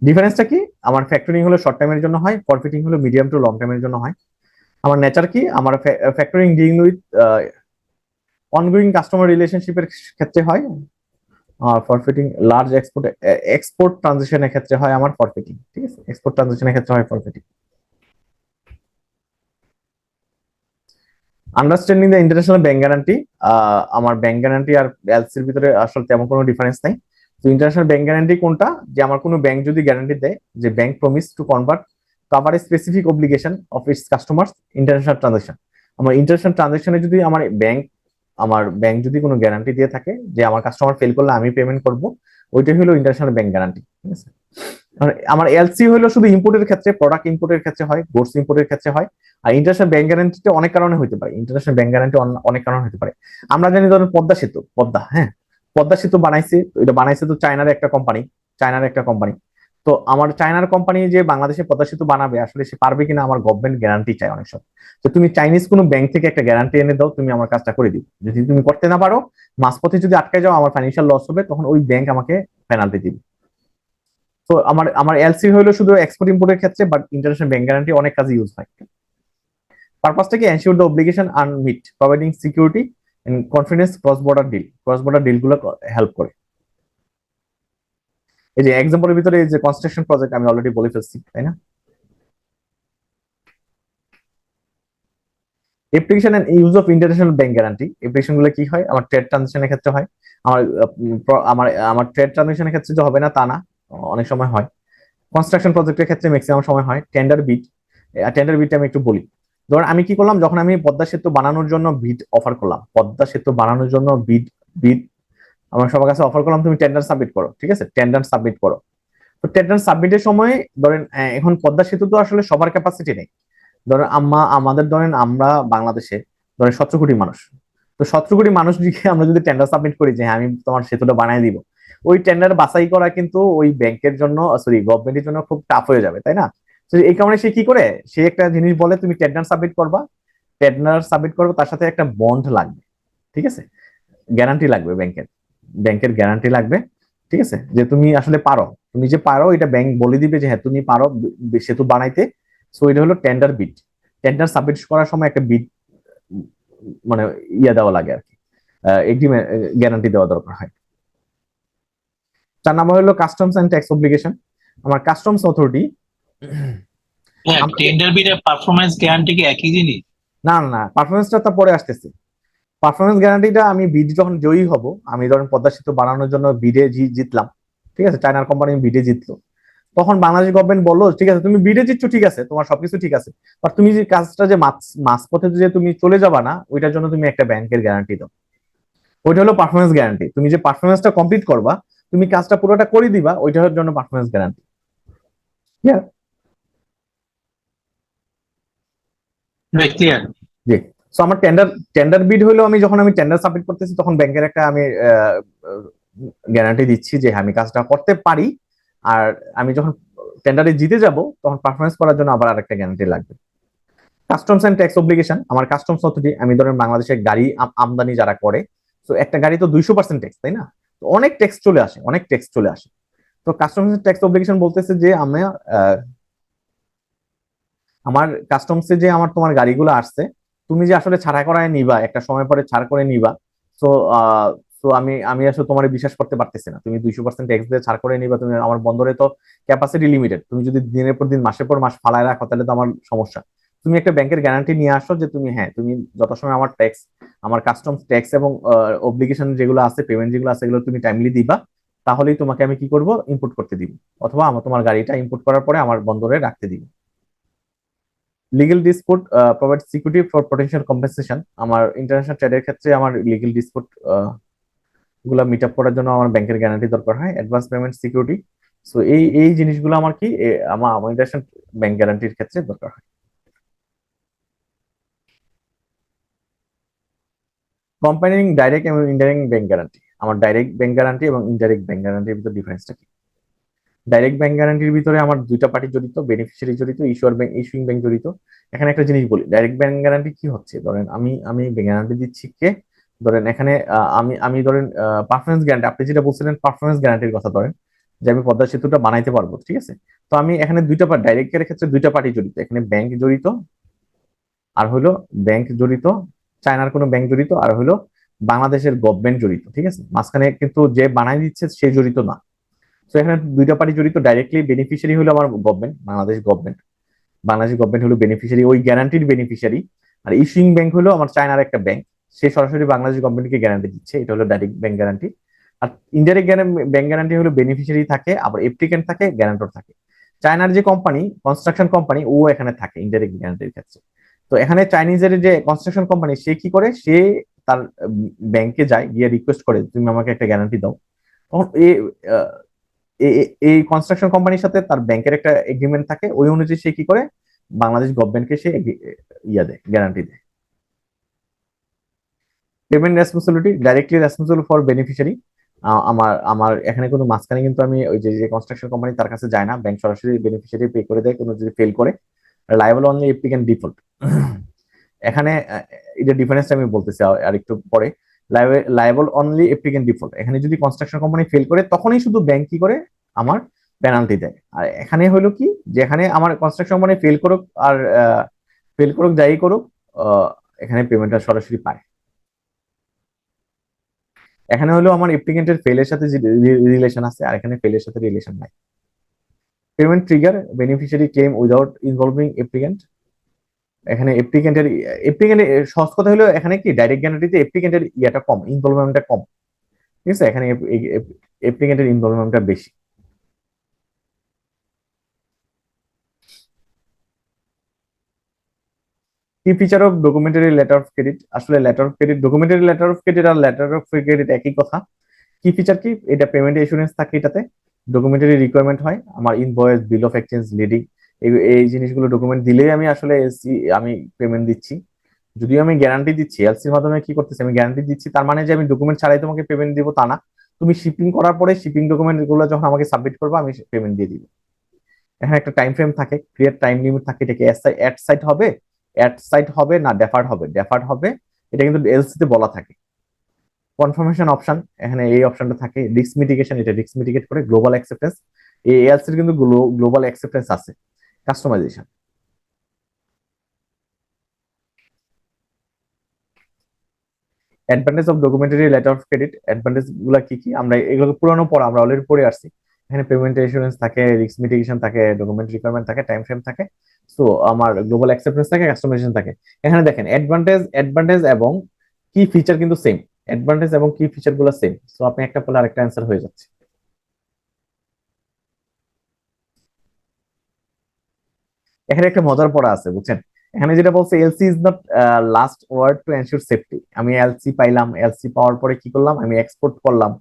ডিফারেন্সটা কি? আমার ফ্যাক্টরিং হলো শর্ট টাইমের জন্য হয়, ফরফিটিং হলো মিডিয়াম টু লং টাইমের জন্য হয়। আমার নেচার কি, আমার factoring dealing with ongoing customer রিলেশনশিপের ক্ষেত্রে হয়, আর ফরফিটিং লার্জ এক্সপোর্ট ট্রানজিশনের ক্ষেত্রে হয় আমার ফরফিটিং। ঠিক আছে, এক্সপোর্ট ট্রানজিশনের ক্ষেত্রে হয় forfaiting. Understanding the international bank guarantee, আমার ব্যাংক গ্যারান্টি আর এলসির ভিতরে আসলে তেমন কোনো ডিফারেন্স নাই। তো ইন্টারন্যাশনাল ব্যাংক গ্যারান্টি কোনটা, যে আমার কোনো ব্যাংক যদি গ্যারান্টি দেয় যে bank promise to convert cover a specific obligation of its customers international transaction. আমার ইন্টারন্যাশনাল ট্রানজাকশনে যদি আমার ব্যাংক যদি কোনো গ্যারান্টি দিয়ে থাকে যে আমার কাস্টমার ফেল করলে আমি পেমেন্ট করব, ওইটাই হলো ইন্টারন্যাশনাল ব্যাংক গ্যারান্টি। ঠিক আছে, আমার এলসি হলো শুধু ইম্পোর্টের ক্ষেত্রে, প্রোডাক্ট ইম্পোর্টের ক্ষেত্রে হয়, গুডস ইম্পোর্টের ক্ষেত্রে হয়। আর ইন্টারন্যাশনাল ব্যাংক গ্যারান্টিতে অনেক কারণে হতে পারে, অনেক কারণে হতে পারে। আমরা জানি ধরুন পদ্মা, হ্যাঁ, পদ্মা সেতু বানাইছে, তো এটা বানাইছে তো চায়নার একটা কোম্পানি। তো আমার চায়নার কোম্পানি যে বাংলাদেশে পদ্মা সেতু বানাবে, আসলে সে পারবে কিনা, আমার গভর্নমেন্ট গ্যারান্টি চাই অনেক সময়। তো তুমি চাইনিজ কোনো ব্যাংক থেকে একটা গ্যারান্টি এনে দাও, তুমি আমার কাজটা করে দিও। যদি তুমি করতে না পারো, মাঝপথে যদি আটকে যাও, আমার ফাইন্যান্সিয়াল লস হবে, তখন ওই ব্যাংক আমাকে পেনাল্টি দিবে। তো আমার এলসি হলো শুধু এক্সপোর্ট ইম্পোর্টের ক্ষেত্রে, বাট ইন্টারন্যাশনাল ব্যাংক গ্যারান্টি অনেক কাজে ইউজ হয়। পারপাসটা কি, ensure the obligation are met, providing security and confidence cross border deal গুলো হেল্প করে। এই যে এক্সাম্পলের ভিতরে এই যে কনস্ট্রাকশন প্রজেক্ট আমি অলরেডি বলে ফেলছি, তাই না? Application and use of international bank guarantee, application গুলো কি হয়, আমার ট্রেড ট্রানজাকশনের ক্ষেত্রে হয়। আমার আমার আমার ট্রেড ট্রানজাকশনের ক্ষেত্রে যে হবে না তা না, অনেক সময় হয়। কনস্ট্রাকশন প্রজেক্টের ক্ষেত্রে ম্যাক্সিমাম সময় হয়। টেন্ডার বিট আমি একটু বলি। ধরুন আমি কি করলাম, যখন আমি পদ্মা সেতু বানানোর জন্য বিড অফার করলাম, পদ্মা সেতু বানানোর জন্য বিড আমার সবার কাছে অফার করলাম, তুমি টেন্ডার সাবমিট করো। ঠিক আছে, টেন্ডার সাবমিট করো। তো টেন্ডার সাবমিটের সময় ধরেন এখন পদ্মা সেতু তো আসলে সবার ক্যাপাসিটি নেই। ধরেন ধরেন আমরা বাংলাদেশে ধরেন 17 কোটি মানুষ। তো 17 কোটি মানুষ দিকে আমরা যদি টেন্ডার সাবমিট করি যে হ্যাঁ আমি তোমার সেতুটা বানিয়ে দিব, ওই টেন্ডার বাছাই করা কিন্তু ওই ব্যাংকের জন্য, সরি, গভর্নমেন্টের জন্য খুব টাফ হয়ে যাবে, তাই না? তো এই কারণে সে কি করে, সে একটা জিনিস বলে তুমি টেন্ডার সাবমিট করবা, তার সাথে একটা বন্ড লাগবে। ঠিক আছে, গ্যারান্টি লাগবে, ব্যাংকের গ্যারান্টি লাগবে। ঠিক আছে, যে তুমি আসলে পারো, তুমি যে পারো এটা ব্যাংক বলে দিবে যে হ্যাঁ তুমি পারো সেতু বানাইতে। সো এটা হলো টেন্ডার টেন্ডার সাবমিট করার সময় একটা বিড, মানে দেওয়া লাগে আর কি, এগ্রিমেন্ট, গ্যারান্টি দেওয়া দরকার হয়। 4 নম্বর হলো কাস্টমস এন্ড ট্যাক্স অব্লিগেশন। আমার কাস্টমস অথরিটি, হ্যাঁ, টেন্ডার বিড আর পারফরম্যান্স গ্যারান্টি কি একই জিনিস? না না না, পারফরমেন্সটা তো পরে আসতেছে। পারফরমেন্স গ্যারান্টিটা আমি বিড যখন জয়ী হব, আমি ধরেন পদ্মা সেতু বানানোর জন্য বিডে জিতলাম, ঠিক আছে, চায়নার কোম্পানি বিডে জিতলো, তখন বাংলাদেশ গভর্নমেন্ট বললো ঠিক আছে তুমি বিডে জিতছো, ঠিক আছে, তোমার সবকিছু ঠিক আছে, বাট তুমি যে কাজটা যে মাঝপথে যে তুমি চলে যাবা না, ওইটার জন্য তুমি একটা ব্যাংকের গ্যারান্টি দাও। ওইটা হলো পারফরমেন্স গ্যারান্টি। তুমি যে পারফরমেন্সটা কমপ্লিট করবা, তুমি কাজটা পুরোটা করে দিবা, ওইটার জন্য পারফরমেন্স গ্যারান্টি। ক্লিয়ার। জি। সো আমার টেন্ডার বিড হলো, যখন আমি টেন্ডার সাবমিট করতেছি, তখন ব্যাংকের একটা আমি গ্যারান্টি দিচ্ছি যে আমি কাজটা করতে পারি। আর আমি যখন টেন্ডারে জিতে যাব, তখন পারফরমেন্স করার জন্য আবার আরেকটা গ্যারান্টি লাগবে। কাস্টমস এন্ড ট্যাক্স অব্লিগেশন, আমার কাস্টমস অথরিটি, আমি ধরেন বাংলাদেশে গাড়ি আমদানি যারা করে, তো একটা গাড়ি তো 200% ট্যাক্স, তাই না? তো অনেক ট্যাক্স চলে আসে। তো কাস্টমস এন্ড ট্যাক্স অব্লিগেশন বলতেছে যে আমার কাস্টমসে যে তোমার গাড়িগুলো আসছে, তুমি যে আসলে ছাড়া করায় নিবা, একটা সময় পরে ছাড় করে নিবা। তো তো আমি আসলে তোমার বিশ্বাস করতে পারতেছি না, তুমি 200% ট্যাক্স দিয়ে ছাড় করে নিবা, তুমি আমার বন্দরে তো ক্যাপাসিটি লিমিটেড, তুমি যদি দিনের পর দিন মাসের পর মাস ফালায় রাখো তাহলে তো আমার সমস্যা। তুমি একটা ব্যাংকের গ্যারান্টি নিয়ে আসো যে তুমি, হ্যাঁ, তুমি যথাসময় আমার ট্যাক্স, আমার কাস্টমস ট্যাক্স এবং অব্লিগেশন যেগুলো আছে, পেমেন্ট যেগুলো আছে, এগুলো তুমি টাইমলি দিবা, তাহলেই তোমাকে আমি কি করব, ইম্পোর্ট করতে দিব, অথবা আমার তোমার গাড়িটা ইম্পোর্ট করার পরে আমার বন্দরে রাখতে দিব। Legal dispute provide security for potential compensation. আমার ইন্টারন্যাশনাল ট্রেডের ক্ষেত্রে আমার লিগেল ডিসপুট গুলা মিট আপ করার জন্য আমার ব্যাংকের গ্যারান্টি দরকার হয়, অ্যাডভান্স পেমেন্ট সিকিউরিটি। সো এই এই জিনিসগুলো আমার কি আমার আমার ইন্টারন্যাশনাল ব্যাংক গ্যারান্টির ক্ষেত্রে দরকার হয়। কম্পাইনিং ডাইরেক্ট এবং ইনডাইরেক্ট ব্যাংক গ্যারান্টি। আমার ডাইরেক্ট ব্যাংক গ্যারান্টি এবং ইনডাইরেক্ট ব্যাংক গ্যারান্টির ভিতর ডিফারেন্সটা কি? ডাইরেক্ট ব্যাংক গ্যারান্টির ভিতরে আমার দুইটা পার্টি জড়িত, বেনিফিশিয়ারি জড়িত, ইস্যুয়ার ব্যাংক, ইস্যুইং ব্যাংক জড়িত। এখানে একটা জিনিস বলি, ডাইরেক্ট ব্যাংক গ্যারান্টি কি হচ্ছে, ধরেন আমি আমি গ্যারান্টি দিচ্ছি কে, ধরেন এখানে আমি আমি ধরেন পারফরমেন্স গ্যারান্টি, আপনি যেটা বলছিলেন পারফরমেন্স গ্যারান্টির কথা, ধরেন যে আমি পদ্মা সেতুটা বানাইতে পারবো, ঠিক আছে। তো আমি এখানে দুইটা পার্টি, ডাইরেক্টের ক্ষেত্রে দুইটা পার্টি জড়িত, এখানে ব্যাংক জড়িত, আর হলো ব্যাংক জড়িত, চায়নার কোনো ব্যাংক জড়িত, আর হলো বাংলাদেশের গভর্নমেন্ট জড়িত, ঠিক আছে। মাঝখানে কিন্তু যে বানাই দিচ্ছে সে জড়িত না। তো এখানে দুইটা পার্টি জড়িত, ডাইরেক্টলি বেনিফিশিয়ারি হলো আমার government, Bangladesh government, Bangladesh government হলো বেনিফিশিয়ারি, ওই গ্যারান্টির বেনিফিশিয়ারি। আর ইস্যুইং ব্যাংক হলো আমার চায়নার একটা ব্যাংক, সে সরাসরি বাংলাদেশ গভর্নমেন্টকে গ্যারান্টি দিচ্ছে, এটা হলো ডাইরেক্ট ব্যাংক গ্যারান্টি। আর ইনডাইরেক্ট ব্যাংক গ্যারান্টি হলো বেনিফিশিয়ারি থাকে, আবার অ্যাপ্লিকেন্ট থাকে, গ্যারান্টর থাকে। চায়নার যে কোম্পানি, কনস্ট্রাকশন কোম্পানি, ও এখানে থাকে ইনডাইরেক্ট গ্যারান্টির ক্ষেত্রে। তো এখানে চাইনিজের যে কনস্ট্রাকশন কোম্পানি, সে কি করে, সে তার ব্যাংকে যায়, গিয়ে রিকোয়েস্ট করে তুমি আমাকে একটা গ্যারান্টি দাও। তখন এই কনস্ট্রাকশন কোম্পানির সাথে তার ব্যাংকের একটা এগ্রিমেন্ট থাকে, ওই অনুযায়ী সে কি করে, বাংলাদেশ গভর্নমেন্টকে সে ইয়া দেয়, গ্যারান্টি দেয়। Payment responsibility, directly responsible for beneficiary. আমার আমার এখানে কোনো মাঝখানে কিন্তু আমি ওই যে কনস্ট্রাকশন কোম্পানি তার কাছে যায় না, ব্যাংক সরাসরি বেনিফিশিয়ারি পে করে দেয় কোনো যদি ফেল করে। Liable only applicant default. এখানে এটা ডিফারেন্সটা আমি বলতেছি আর একটু পরে। লায়াবল অনলি অ্যাপ্লিক্যান্ট ডিফল্ট, এখানে যদি কনস্ট্রাকশন কোম্পানি ফেল করে তখনই শুধু ব্যাংক কি করে আমার পেনাল্টি দেয়। আর এখানে হলো কি, যেখানে আমার কনস্ট্রাকশন কোম্পানি ফেল করুক আর ফেল করুক যাই করুক, এখানে পেমেন্টটা সরাসরি পায়। এখানে হলো আমার অ্যাপ্লিকেন্টের ফেলের সাথে যে রিলেশন আছে, আর এখানে ফেলের সাথে রিলেশন নাই। Payment trigger, beneficiary claim without involving applicant. এখানে অ্যাপ্লিকেন্টের সহজ কথা হলো, এখানে কি ডাইরেক্ট গ্যারান্টিতে অ্যাপ্লিকেন্টের ইয়াটা কম, ইনভলভমেন্টটা কম, ঠিক আছে। এখানে অ্যাপ্লিকেন্টের ইনভলভমেন্টটা বেশি। কি feature of documentary letter of credit? আসলে letter of credit, documentary letter of credit আর লেটার অফ ক্রেডিট একই কথা। কি ফিচার কি, এটা পেমেন্ট এসুরেন্স থাকে, এটাতে ডকুমেন্টারি রিকোয়ারমেন্ট হয়, আমার invoice, bill of exchange, leading, এই জিনিসগুলো ডকুমেন্ট দিলেই আমি আসলে এলসি আমি পেমেন্ট দিচ্ছি। যদিও আমি গ্যারান্টি দিচ্ছি, এলসির মাধ্যমে কি করতেছি, আমি গ্যারান্টি দিচ্ছি, তার মানে যে আমি ডকুমেন্ট ছাড়াই তোমাকে পেমেন্ট দিব তা না। তুমি শিপিং করার পরে শিপিং ডকুমেন্ট গুলো যখন আমাকে সাবমিট করবে, আমি পেমেন্ট দিয়ে দিব। এখানে একটা টাইম ফ্রেম থাকে, ক্লিয়ার টাইম লিমিট থাকে, এটাকে অ্যাট সাইট হবে, অ্যাট সাইট হবে না ডেফার্ড হবে, ডেফার্ড হবে, এটা কিন্তু এলসি তে বলা থাকে। কনফার্মেশন অপশন, এখানে এই অপশনটা থাকে। রিস্ক মিটিগেশন, এটা রিস্ক মিটিগেট করে। গ্লোবাল অ্যাকসেপ্টেন্স, এই এলসির কিন্তু গ্লোবাল অ্যাকসেপ্টেন্স আছে। Customisation, advantage of documentary letter of credit. Advantage গুলা কি কি, আমরা এগুলোকে পুরানো পড়া, আমরা অলরেডি পড়ে আসছি। এখানে পেমেন্ট এসুরেন্স থাকে, রিস্ক মিটিগেশন থাকে, ডকুমেন্ট রিকোয়ারমেন্ট থাকে, টাইম ফ্রেম থাকে, সো আমার গ্লোবাল অ্যাকসেপ্টেন্স থাকে, কাস্টমাইজেশন থাকে। এখানে দেখেন অ্যাডভান্টেজ এবং কি ফিচার কিন্তু সেম, অ্যাডভান্টেজ এবং কি ফিচার গুলো সেম, সো আপনি একটা পেলে আরেকটা অ্যান্সার হয়ে যাচ্ছে। এখানে একটা মজার পড়া আছে বুঝছেন, এখানে যেটা বলছে, LC is not last word to ensure safety. আমি এলসি পাইলাম, এলসি পাওয়ার পরে কি করলাম, আমি এক্সপোর্ট করলাম।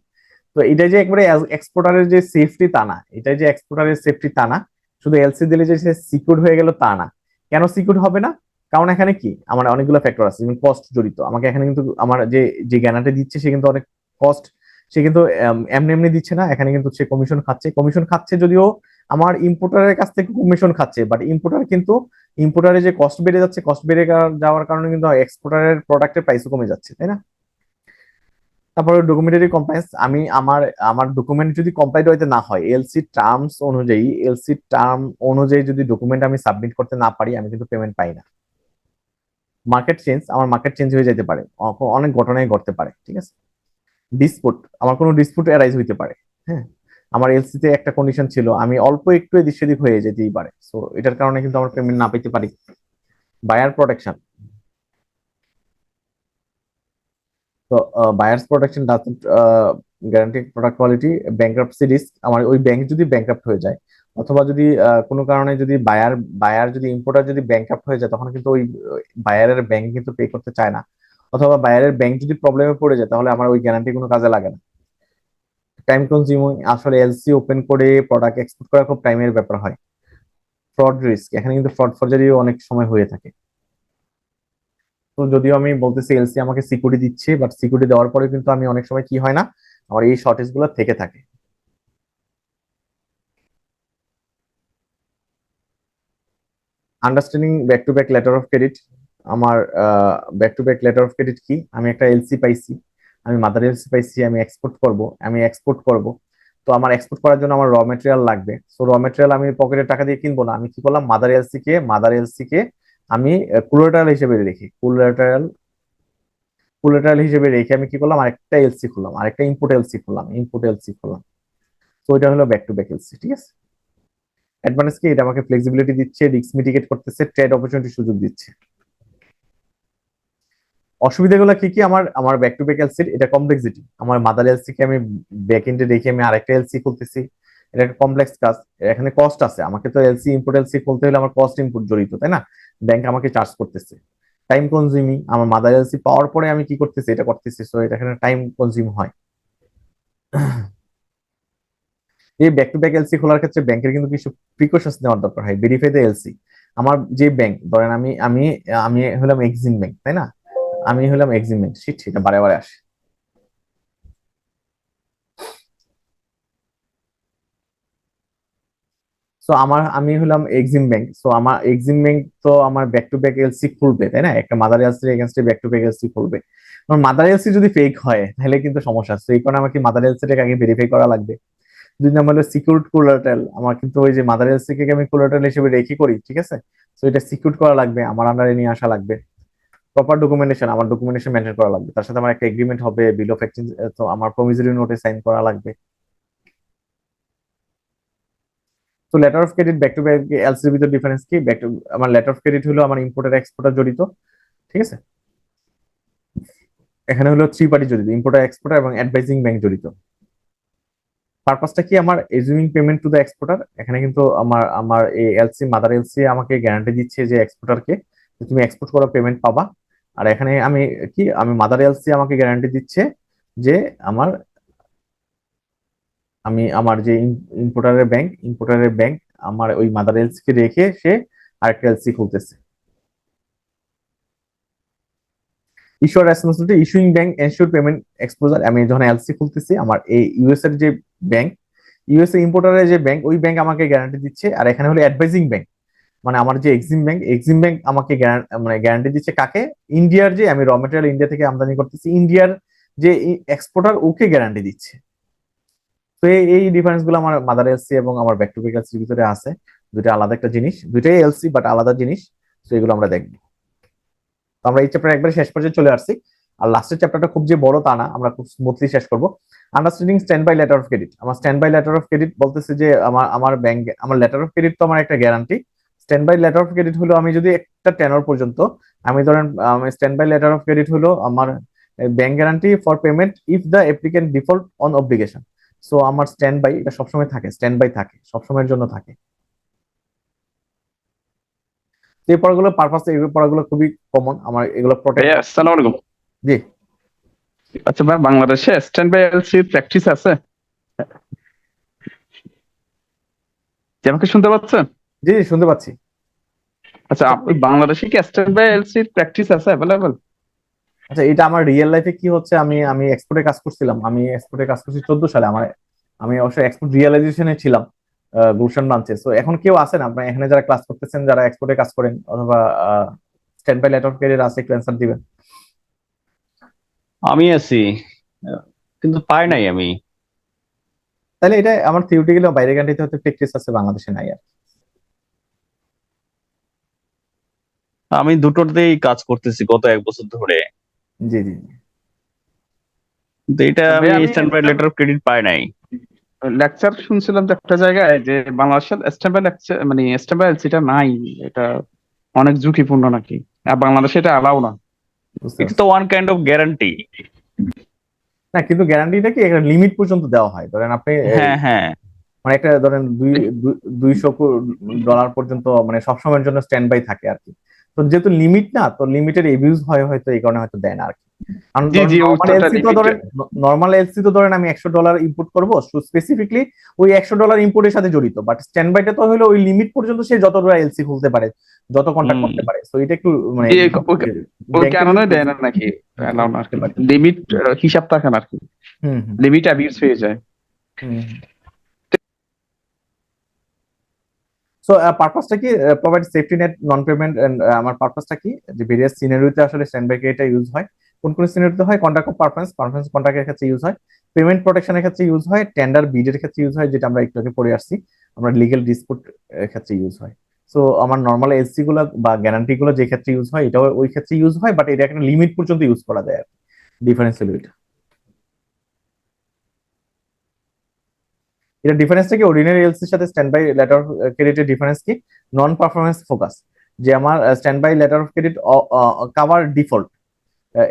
তো এটা যে একবারে এক্সপোর্টারের যে সেফটি তা না, এটা যে এক্সপোর্টারের সেফটি তা না, শুধু এলসি দিলে যে সে সিকিউর হয়ে গেল তা না। কেন সিকিউর হবে না? কারণ এখানে কি আমার অনেকগুলো ফ্যাক্টর আছে, যেমন কস্ট জড়িত। আমাকে এখানে কিন্তু আমার যে যে গ্যারান্টি দিচ্ছে সে কিন্তু অনেক কস্ট, সে কিন্তু এমনি এমনি দিচ্ছে না, এখানে কিন্তু সে কমিশন খাচ্ছে যদিও আমার ইম্পোর্টারের কাছ থেকে কমিশন খাচ্ছে, বাট ইম্পোর্টার কিন্তু ইম্পোর্টারে যে কস্ট বেড়ে যাচ্ছে, কস্ট বেড়ে যাওয়ার কারণে কিন্তু এক্সপোর্টারের প্রোডাক্টের প্রাইসও কমে যাচ্ছে, তাই না? তারপরে ডকুমেন্টারি কমপ্লায়েন্স, আমি আমার আমার ডকুমেন্ট যদি কমপ্লাইড হইতে না হয়, এলসি টার্ম অনুযায়ী যদি ডকুমেন্ট আমি সাবমিট করতে না পারি, আমি কিন্তু পেমেন্ট পাই না। মার্কেট চেঞ্জ, আমার মার্কেট চেঞ্জ হয়ে যেতে পারে, অনেক ঘটনাই ঘটতে পারে, ঠিক আছে। ডিসপুট, আমার কোনো ডিসপুট অ্যারাইজ হইতে পারে। হ্যাঁ, আমার এলসি তে একটা কন্ডিশন ছিল, আমি অল্প একটু এদিক সেদিক হয়ে যেতেই পারে, সো এটার কারণে কিন্তু আমার পেমেন্ট না পেতে পারি। বায়ার প্রোটেকশন, তো buyers protection doesn't guarantee product quality. Bankruptcy risk, আমার ওই ব্যাংক যদি ব্যাংক্রাপ্ট হয়ে যায়, অথবা যদি কোনো কারণে যদি বায়ার বায়ার যদি ইম্পোর্টার যদি ব্যাংক্রাপ্ট হয়ে যায়, তখন কিন্তু ওই বায়ারের ব্যাংক কিন্তু পে করতে চায় না, অথবা বায়ারের ব্যাংক যদি প্রবলেমে পড়ে যায়, তাহলে আমার ওই গ্যারান্টি কোনো কাজে লাগে না। টাইম কনজিউমিং, আসলে এলসি ওপেন করে প্রোডাক্ট এক্সপোর্ট করা খুব টাইমের ব্যাপার হয়। ফ্রড রিস্ক, এখানে কিন্তু ফ্রড ফরজারিও অনেক সময় হয়ে থাকে। তো যদিও আমি বলতেছি এলসি আমাকে সিকিউরিটি দিচ্ছে, বাট সিকিউরিটি দেওয়ার পরে কিন্তু আমি অনেক সময় কি হয় না, আমার এই শর্টেজ গুলো থেকে থাকে। Understanding back to back letter of credit, আমার back to back letter of credit কি, আমি একটা এলসি পাইছি, আমি মাদার এলসি পাইছি, আমি এক্সপোর্ট করব। তো আমার এক্সপোর্ট করার জন্য আমার র মেটেরিয়াল লাগবে, সো র মেটেরিয়াল আমি পকেটের টাকা দিয়ে কিনবো না, আমি কি করলাম, মাদার এলসি কে আমি কোলাটারাল হিসেবে রেখে, কোলাটারাল হিসেবে রেখে আমি কি করলাম, আরেকটা এলসি খুললাম, আরেকটা ইম্পোর্ট এলসি খুললাম। তো এটা হলো ব্যাক টু ব্যাক এলসি, ঠিক আছে। অ্যাডভান্টেজ কি, এটা আমাকে ফ্লেক্সিবিলিটি দিচ্ছে, রিস্ক মিটিগেট করতেছে, ট্রেড অপরচুনিটি সুযোগ দিচ্ছে। অসুবিধাগুলো কি কি, আমার আমার ব্যাক টু ব্যাক এলসির এটা কমপ্লেক্সিটি, আমার মাদার এলসি কে আমি ব্যাক এন্ডে রেখে আমি আরেকটা এলসি খুলতেছি, এটা একটা কমপ্লেক্স কাজ। এখানে কস্ট আছে, আমাকে তো এলসি খুলতে হলে আমার কস্ট ইনপুট জড়িত, তাই না? ব্যাংক আমাকে চার্জ করতেছে। টাইম কনজিউমিং, আমার মাদার এলসি পাওয়ার পরে আমি কি করতেছি, এটা করতেছি, সো এটা এখানে টাইম কনজিউম হয়। এই ব্যাক টু ব্যাক এলসি খোলার ক্ষেত্রে ব্যাংকের কিন্তু কিছু প্রিকশনস নেওয়ার দরকার হয়। ভেরিফাই দ্য এলসি, আমার যে ব্যাংক, ধরেন আমি আমি আমি হলাম এক্সিম ব্যাংক, তাই না? আমি হলাম এক্সিম ব্যাংক, সেটা বারে বারে আসে। সো আমি হলাম এক্সিম ব্যাংক, সো আমার এক্সিম ব্যাংক তো আমার ব্যাক টু ব্যাক এলসি খুলবে, তাই না? একটা মাদার এলসির এগেনস্টে ব্যাক টু ব্যাক এলসি খুলবে। আমার মাদার এলসি যদি ফেক হয়, তাহলে কিন্তু সমস্যা আছে, এই কারণে আমাকে মাদার এলসিটাকে আগে ভেরিফাই করা লাগবে। দুই নাম্বার হলো সিকিউরড কোলাটারাল, আমার কিন্তু ওই যে মাদার এলসি কে আমি কোলাটারাল হিসেবে রেখে করি, ঠিক আছে। তো এটা সিকিউর করা লাগবে, আমার আন্ডারে নিয়ে আসা লাগবে। প্রপার ডকুমেন্টেশন, আমার ডকুমেন্টেশন মেনটেন করা লাগবে, তার সাথে আমার একটা এগ্রিমেন্ট হবে, বিল অফ এক্সচেঞ্জ, তো আমার প্রমিসরি নোটে সাইন করা লাগবে। তো letter of credit back to back এলসির ভিতর ডিফারেন্স কি, আমার লেটার অফ ক্রেডিট হলো আমার ইম্পোর্টার এক্সপোর্টার জড়িত, ঠিক আছে। এখানে হলো থ্রি পার্টি জড়িত, ইম্পোর্টার এক্সপোর্টার এবং অ্যাডভাইজিং ব্যাংক জড়িত। পারপাসটা কি, আমার এজুমিং পেমেন্ট টু দ্য এক্সপোর্টার, এখানে কিন্তু আমার আমার এই এলসি মাদার এলসি আমাকে গ্যারান্টি দিচ্ছে যে এক্সপোর্টারকে, তুমি এক্সপোর্ট করা পেমেন্ট পাবা। আর এখানে আমি মাদার এলসি আমাকে গ্যারান্টি দিচ্ছে যে আমার আমার যে ইম্পোর্টারের ব্যাংক আমার ওই মাদার এলসি কে রেখে সে আরেকটা এলসি খুলতেছে। Issuer responsibility, issuing bank ensure payment exposure, আমি যখন এলসি খুলতেছি, আমার এই ইউএস এর যে ব্যাংক, ইউএসএ ইম্পোর্টারের যে ব্যাংক, ওই ব্যাংক আমাকে গ্যারান্টি দিচ্ছে। আর এখানে হলো অ্যাডভাইজিং ব্যাংক, মানে আমার যে এক্সিম ব্যাংক আমাকে মানে গ্যারান্টি দিচ্ছে কাকে, ইন্ডিয়ার যে আমি র মেটেরিয়াল ইন্ডিয়া থেকে আমদানি করতেছি, ইন্ডিয়ার যে এক্সপোর্টার ওকে গ্যারান্টি দিচ্ছে। তো এই ডিফারেন্স গুলো আমার মাদার এলসি এবং আমার ব্যাক টু ব্যাক এলসির ভিতরে আছে। দুইটা আলাদা একটা জিনিস, দুইটাই এলসি বাট আলাদা জিনিস। তো এগুলো আমরা দেখবো। তো আমরা এই চ্যাপ্টার একবার শেষ পর্যায়ে চলে আসছি। আর লাস্টের চ্যাপ্টারটা খুব যে বড় তা না, আমরা খুব স্মুথলি শেষ করবো। Understanding standby letter of credit, আমার standby letter of credit বলতেছে যে আমার ব্যাংক, আমার লেটার অফ ক্রেডিট তো আমার একটা গ্যারান্টি। Standby letter of credit হলো আমি যদি একটা টেনর পর্যন্ত, আমি ধরেন standby letter of credit হলো আমার bank guarantee for payment if the applicant default on obligation. So আমার স্ট্যান্ড বাই এটা সবসময় থাকে, স্ট্যান্ড বাই থাকে, সবসময়ের জন্য থাকে। তো এই পড়াগুলো পারপাস, এই পড়াগুলো খুবই কমন, আমার এগুলো প্রোটেক্ট। ভাইয়া আসসালামু আলাইকুম। জি আচ্ছা ভাই, বাংলাদেশে স্ট্যান্ড বাই এলসি প্র্যাকটিস আছে? কি আমাকে শুনতে পাচ্ছেন? জি জি, শুনতে পাচ্ছি। আচ্ছা, বাংলাদেশে কি স্ট্যান্ড বাই এলসি প্র্যাকটিস আছে অ্যাভেলেবল? আচ্ছা, এটা আমার রিয়েল লাইফে কি হচ্ছে, আমি আমি এক্সপোর্টে কাজ করছিলাম, আমি এক্সপোর্টে কাজ করছি 14 সালে। আমি অবশ্যই এক্সপোর্ট রিয়েলাইজেশনে ছিলাম, গুলশান ব্রাঞ্চে। সো এখন কেউ আছেন আপনার এখানে যারা ক্লাস করতেছেন, যারা এক্সপোর্টে কাজ করেন, অথবা standby letter of credit আছে, একটু অ্যান্সার দিবেন। আমি আছি, কিন্তু পাই নাই আমি। তাহলে এটা আমার থিওরিটিক্যালি বাইরে কান্ট্রিতে হয়তো প্র্যাকটিস আছে, বাংলাদেশে নাই আর। আমি দুটোতেই কাজ করতেছি গত 1 বছর ধরে। জি জি জি। কিন্তু এটা ভাই, আমি আমি standby letter of credit পাই নাই। লেকচার শুনছিলাম যে একটা জায়গায় যে বাংলাদেশের স্ট্যাম্প লেকচার মানে স্ট্যাম্প এলসিটা নাই, এটা অনেক ঝুঁকিপূর্ণ নাকি, আর বাংলাদেশে এটা অ্যালাউ না। বুঝতে এটা পারছি। তো ওয়ান কাইন্ড অফ গ্যারান্টি। না কিন্তু গ্যারান্টিটা কি একটা লিমিট পর্যন্ত দেওয়া হয়, ধরেন আপনি হ্যাঁ হ্যাঁ। মানে একটা ধরেন 200 ডলার পর্যন্ত মানে সবসময়ের জন্য স্ট্যান্ড বাই থাকে আর কি। তো যেহেতু লিমিট না, তো লিমিটের এবিউজ হয় হয়তো, এই কারণে হয়তো দেয় না আর কি। কারণ জি ধরেন জি, ওই নর্মাল তো একটা এলসি তো লিমিট। ধরেন, আমি $100 ইম্পোর্ট করবো স্পেসিফিকলি, ওই $100 ইম্পোর্টের সাথে জড়িত, বাট স্ট্যান্ড বাইটা তো হলো ওই লিমিট পর্যন্ত সে যতটা এলসি খুলতে পারে, যত কন্ট্যাক্ট হুম। করতে পারে। তো এটা একটু মানে জি, ওই ব্যাংকের কারণে যদি দেয় না নাকি, অ্যালাউ না আর কি, করতে পারে। লিমিট হিসাব থাকে না আর কি, হুম হুম লিমিট অ্যাবিউজ হয়ে যায়। হুম। সো পারপাসটা কি, provide safety net non payment and, আমার পারপাসটা কি, যে ভেরিয়াস সিনারিওতে আসলে স্ট্যান্ড বাই ক্রেডিটটা ইউজ হয়। কোন কোন সিনারিওতে হয়? কন্ট্রাক্ট অফ পারফরমেন্স, কন্ট্রাক্টের ক্ষেত্রে ইউজ হয়। পেমেন্ট প্রোটেকশনের ক্ষেত্রে ইউজ হয়। টেন্ডার বিডের ক্ষেত্রে ইউজ হয়, যেটা আমরা একটু আগে পড়ে আসছি। আমরা লিগেল ডিসপুট ক্ষেত্রে ইউজ হয়। সো আমার নর্মাল এলসি গুলো বা গ্যারান্টি গুলো যে ক্ষেত্রে ইউজ হয়, এটাও ওই ক্ষেত্রে ইউজ হয়, বাট এটা একটা লিমিট পর্যন্ত ইউজ করা যায় আর ডিফারেন্স হলো এটা। এটা ডিফারেন্সটা কি, অর্ডিনারি এলসির সাথে স্ট্যান্ড বাই লেটার অফ ক্রেডিটের ডিফারেন্স কি? নন পারফরমেন্স ফোকাস, যে আমার standby letter of credit cover default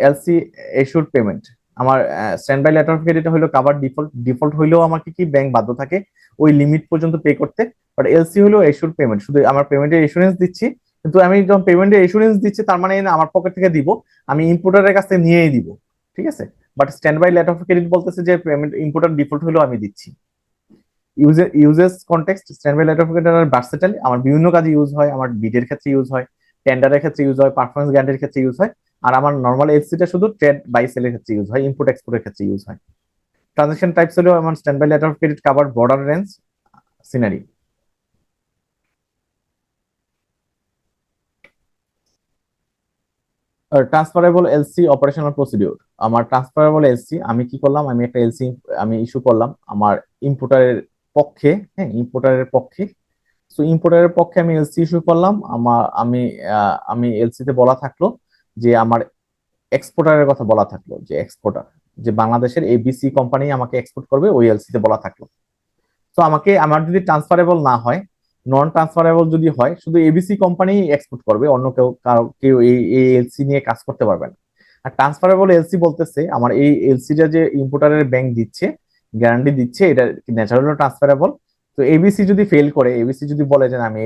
LC assured payment. আমার standby letter of credit হলো কাভার ডিফল্ট, ডিফল্ট হইলেও আমাকে কি ব্যাংক বাধ্য থাকে ওই লিমিট পর্যন্ত পে করতে। বাট এলসি হলো এশুড পেমেন্ট, শুধু আমার পেমেন্টের এসুরেন্স দিচ্ছি। কিন্তু আমি যখন পেমেন্টের এসুরেন্স দিচ্ছি, তার মানে না আমার পকেট থেকে দিব, আমি ইম্পোর্টারের কাছ থেকে নিয়েই দিব। ঠিক আছে। But standby letter of credit বলতেছে যে পেমেন্ট ইম্পোর্টার ডিফল্ট হলেও আমি দিচ্ছি। Uses context, standby letter of credit are versatile, আমার বিভিন্ন কাজে ইউজ হয়। আমার বিডের ক্ষেত্রে ইউজ হয়, টেন্ডারের ক্ষেত্রে ইউজ হয়, পারফরমেন্স গ্যারান্টির ক্ষেত্রে ইউজ হয়। আর আমার নর্মাল এলসিটা শুধু ট্রেড বাই সেলের ক্ষেত্রে ইউজ হয়, ইম্পোর্ট এক্সপোর্টের ক্ষেত্রে ইউজ হয়। ট্রানজাকশন টাইপস হলো আমার standby letter of credit cover border range scenery. Transferable LC operational procedure, আমার ট্রান্সফারেবল এলসি আমি কি করলাম, আমি একটা এলসি আমি ইস্যু করলাম আমার ইম্পোর্টারের পক্ষে। হ্যাঁ, ইম্পোর্টারের পক্ষে। সো ইম্পোর্টারের পক্ষে আমি এলসি ইস্যু করলাম। আমি এলসি তে বলা থাকলো যে আমার এক্সপোর্টারের কথা বলা থাকলো, যে এক্সপোর্টার যে বাংলাদেশের এবিসি কোম্পানি আমাকে এক্সপোর্ট করবে, ওই এলসি তে বলা থাকলো। তো আমাকে, আমার যদি ট্রান্সফারেবল না হয়, নন ট্রান্সফারেবল যদি হয়, শুধু এবিসি কোম্পানি এক্সপোর্ট করবে, অন্য কেউ এই এলসি নিয়ে কাজ করতে পারবে না। আর ট্রান্সফারেবল এলসি বলতেছে আমার এই এলসিটা যে ইম্পোর্টারের ব্যাংক দিচ্ছে, গ্যারান্টি দিচ্ছে, এটা ন্যাচারালি ট্রান্সফারেবল। তো এবিসি যদি ফেল করে, এবিসি যদি বলে যে না, আমি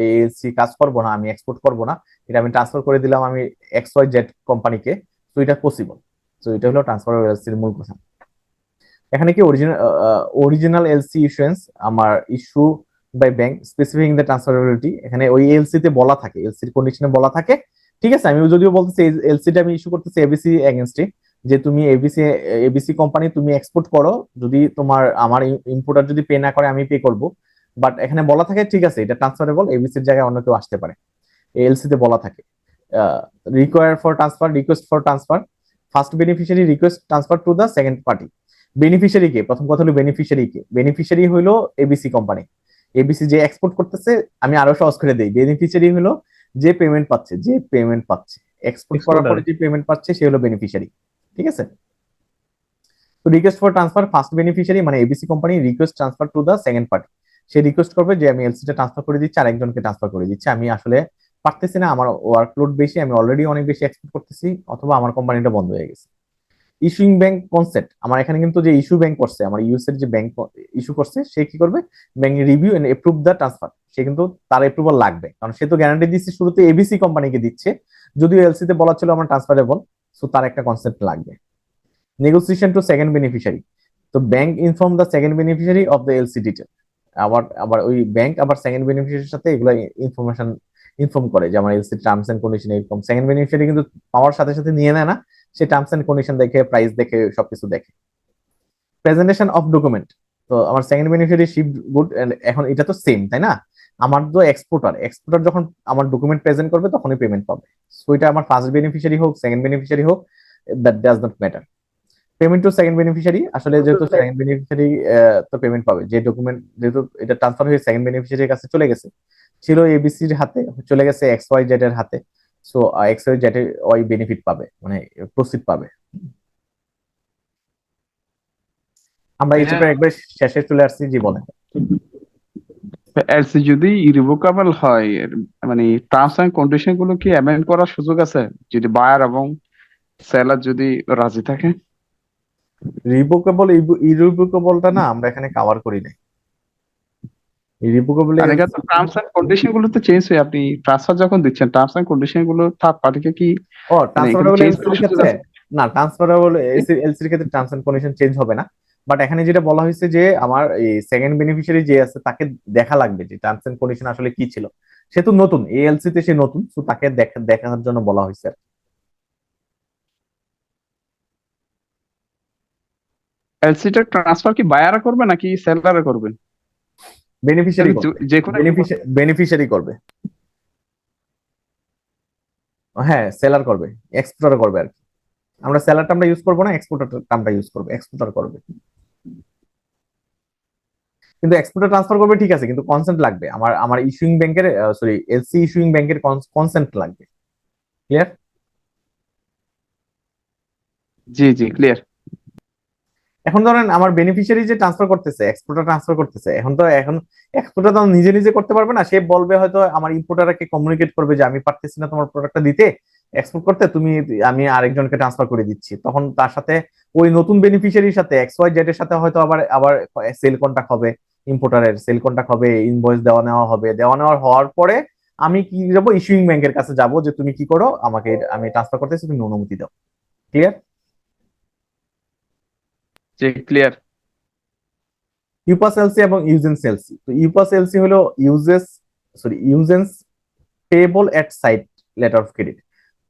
এএলসি কাজ করবো না, আমি এক্সপোর্ট করবো না, এটা আমি ট্রান্সফার করে দিলাম আমি এক্স ওয়াই জেড কোম্পানিকে, তো এটা পসিবল। তো এটা হলো ট্রান্সফারেবল এলসির মূল কথা। এখানে কি অরিজিনাল এলসি ইস্যুয়েন্স, আমার issue by bank specifying the transferability, এখানে ওই এলসি তে বলা থাকে, এলসির কন্ডিশনে বলা থাকে। ঠিক আছে, আমি যদিও বলতেছি এলসিটা আমি ইস্যু করতেছি এবিসি এগেনস্টে, যে তুমি এবিসি কোম্পানি তুমি এক্সপোর্ট করো, যদি আমার ইম্পোর্টার যদি পে না করে আমি পে করব। বাট এখানে বলা থাকে ঠিক আছে, এটা ট্রান্সফারেবল, এবিসির জায়গায় অন্য কেউ আসতে পারে, এলসি তে বলা থাকে। Require for transfer, request for transfer, first beneficiary request transfer to the second party. Beneficiary কে, প্রথম কথা হলো বেনিফিশিয়ারি কে, বেনিফিশিয়ারি হলো এবিসি কোম্পানি। এবিসি যে এক্সপোর্ট করতেছে, আমি আরো সহজ করে দিই, বেনিফিশিয়ারি হলো যে পেমেন্ট পাচ্ছে এক্সপোর্ট করার এক্সপোর্টার। পরে যে পেমেন্ট পাচ্ছে, সে হলো বেনিফিশিয়ারি। ঠিক আছে। তো request for transfer, first beneficiary মানে ABC company request transfer to the second party. সে রিকোয়েস্ট করবে যে আমি এলসিটা ট্রান্সফার করে দিচ্ছি, আরেকজনকে ট্রান্সফার করে দিচ্ছি, আমি আসলে পারতেছি না, আমার ওয়ার্কলোড বেশি, আমি অলরেডি অনেক বেশি এক্সপোর্ট করতেছি, অথবা আমার কোম্পানিটা বন্ধ হয়ে গেছে। ইস্যুইং ব্যাংক কনসেপ্ট, আমার এখানে কিন্তু যে ইস্যু ব্যাংক করছে, আমার ইউএস এর যে ব্যাংক ইস্যু করছে, সে কি করবে, bank review and approve the transfer, সে কিন্তু তার এপ্রুভাল লাগবে, কারণ সে তো গ্যারান্টি দিচ্ছে শুরুতে এবিসি কোম্পানিকে দিচ্ছে, যদিও এলসি তে বলা ছিল আমার ট্রান্সফারেবল। সো তার একটা কনসেপ্ট লাগবে। নেগোসিয়েশন টু সেকেন্ড বেনিফিশিয়ারি, তো bank inform the second beneficiary of the LC detail. আবার আবার ওই ব্যাংক আবার সেকেন্ড বেনিফিশিয়ারির সাথে এগুলো ইনফরমেশন ইনফর্ম করে, যে আমার এলসি টার্মস এন্ড কন্ডিশন এরকম। সেকেন্ড বেনিফিশিয়ারি কিন্তু পাওয়ার সাথে সাথে নিয়ে নেয় না, সে টার্মস এন্ড কন্ডিশন দেখে, প্রাইস দেখে, সবকিছু দেখে। প্রেজেন্টেশন অফ ডকুমেন্ট, তো আমার সেকেন্ড বেনিফিশিয়ারি শিপড গুড, এখন এটা তো সেম তাই না, আমার তো এক্সপোর্টার যখন আমার ডকুমেন্ট প্রেজেন্ট করবে তখনই পেমেন্ট পাবে। সো এটা আমার ফার্স্ট বেনিফিশিয়ারি হোক, সেকেন্ড বেনিফিশিয়ারি হোক, that does not matter. Payment to second beneficiary, আসলে যেহেতু সেকেন্ড বেনিফিশিয়ারি তো পেমেন্ট পাবে, যে ডকুমেন্ট যেহেতু এটা ট্রান্সফার হয়ে সেকেন্ড বেনিফিশিয়ারির কাছে চলে গেছে, ছিল এবিসির হাতে, চলে গেছে এক্স ওয়াই জেড এর হাতে। So X Y Z Y benefit পাবে, মানে প্রসিড পাবে। আমরা এই হ্যাঁ। চ্যাপ্টার একবার শেষে চলে আসছি, জি বলেন। এলসি যদি ইরিভোকেবল হয় মানে টার্মস এন্ড কন্ডিশন গুলো কি অ্যামেন্ড করার সুযোগ আছে যদি বায়ার এবং সেলার যদি রাজি থাকে? রিভোকেবল ইরিভোকেবলটা না আমরা এখানে কভার করি নাই। ইরিভোকেবল আর এখানে তো টার্মস এন্ড কন্ডিশন গুলো তো চেঞ্জ হয়ে আপনি ট্রান্সফার যখন দিচ্ছেন টার্মস এন্ড কন্ডিশন গুলো থার্ড পার্টিকে কি ও মানে এখানে ট্রান্সফারেবল চেঞ্জ এলসির করার সুযোগ ক্ষেত্রে আছে? না, ট্রান্সফারেবল এলসির ক্ষেত্রে টার্মস এন্ড কন্ডিশন চেঞ্জ হবে না। বাট এখানে যেটা বলা হয়েছে যে আমার এই সেকেন্ড বেনিফিশিয়ারি যে আছে তাকে দেখা লাগবে যে টার্মস এন্ড কন্ডিশন আসলে কি ছিল। সে তো নতুন, এই এলসি তে সে নতুন, তো তাকে দেখার জন্য বলা হয়েছে। এলসিটা ট্রান্সফার কি বায়ারা করবে নাকি সেলারে করবেন? বেনিফিশিয়ারি করবে, যে কোনো বেনিফিশিয়ারি করবে। হ্যাঁ সেলার করবে, এক্সপোর্টার করবে আর কি। আমরা সেলার টার্মটা ইউজ করবো না, এক্সপোর্টার টার্মটা ইউজ করবে, এক্সপোর্টার করবে। কিন্তু এক্সপোর্টার ট্রান্সফার করবে ঠিক আছে, কিন্তু কনসেন্ট লাগবে আমার আমার ইস্যুইং ব্যাংকের, সরি এলসি ইস্যুইং ব্যাংকের কনসেন্ট লাগবে। ক্লিয়ার? জি জি ক্লিয়ার। এখন ধরেন আমার বেনিফিশিয়ারি যে ট্রান্সফার করতেছে, এক্সপোর্টার ট্রান্সফার করতেছে, এখন এক্সপোর্টার তো নিজে নিজে করতে পারবে না। সে বলবে হয়তো আমার ইম্পোর্টারকে কমিউনিকেট করবে যে আমি পারতেছি না তোমার প্রোডাক্টটা দিতে, এক্সপোর্ট করতে, আমি আরেকজনকে ট্রান্সফার করে দিচ্ছি। তখন তার সাথে ওই নতুন বেনিফিশিয়ারির সাথে এক্স ওয়াই জেড এর সাথে হয়তো আবার আবার সেল কন্ট্রাক্ট হবে, ইম্পোর্টারের সেল কন্ট্রাক্ট হবে, ইনভয়েস দেওয়া নেওয়া হবে, দেওয়া নেওয়া হওয়ার পরে আমি কি যাবো, ইস্যুইং ব্যাংকের কাছে যাব যে তুমি কি করো, আমাকে আমি ট্রান্সফার করতেছি, তুমি অনুমতি দাও। ক্লিয়ার? জি ক্লিয়ার। ইউপাস এলসি এবং ইউজেন্স এলসি। তো ইউপাস এলসি হলো usance payable at sight letter of credit.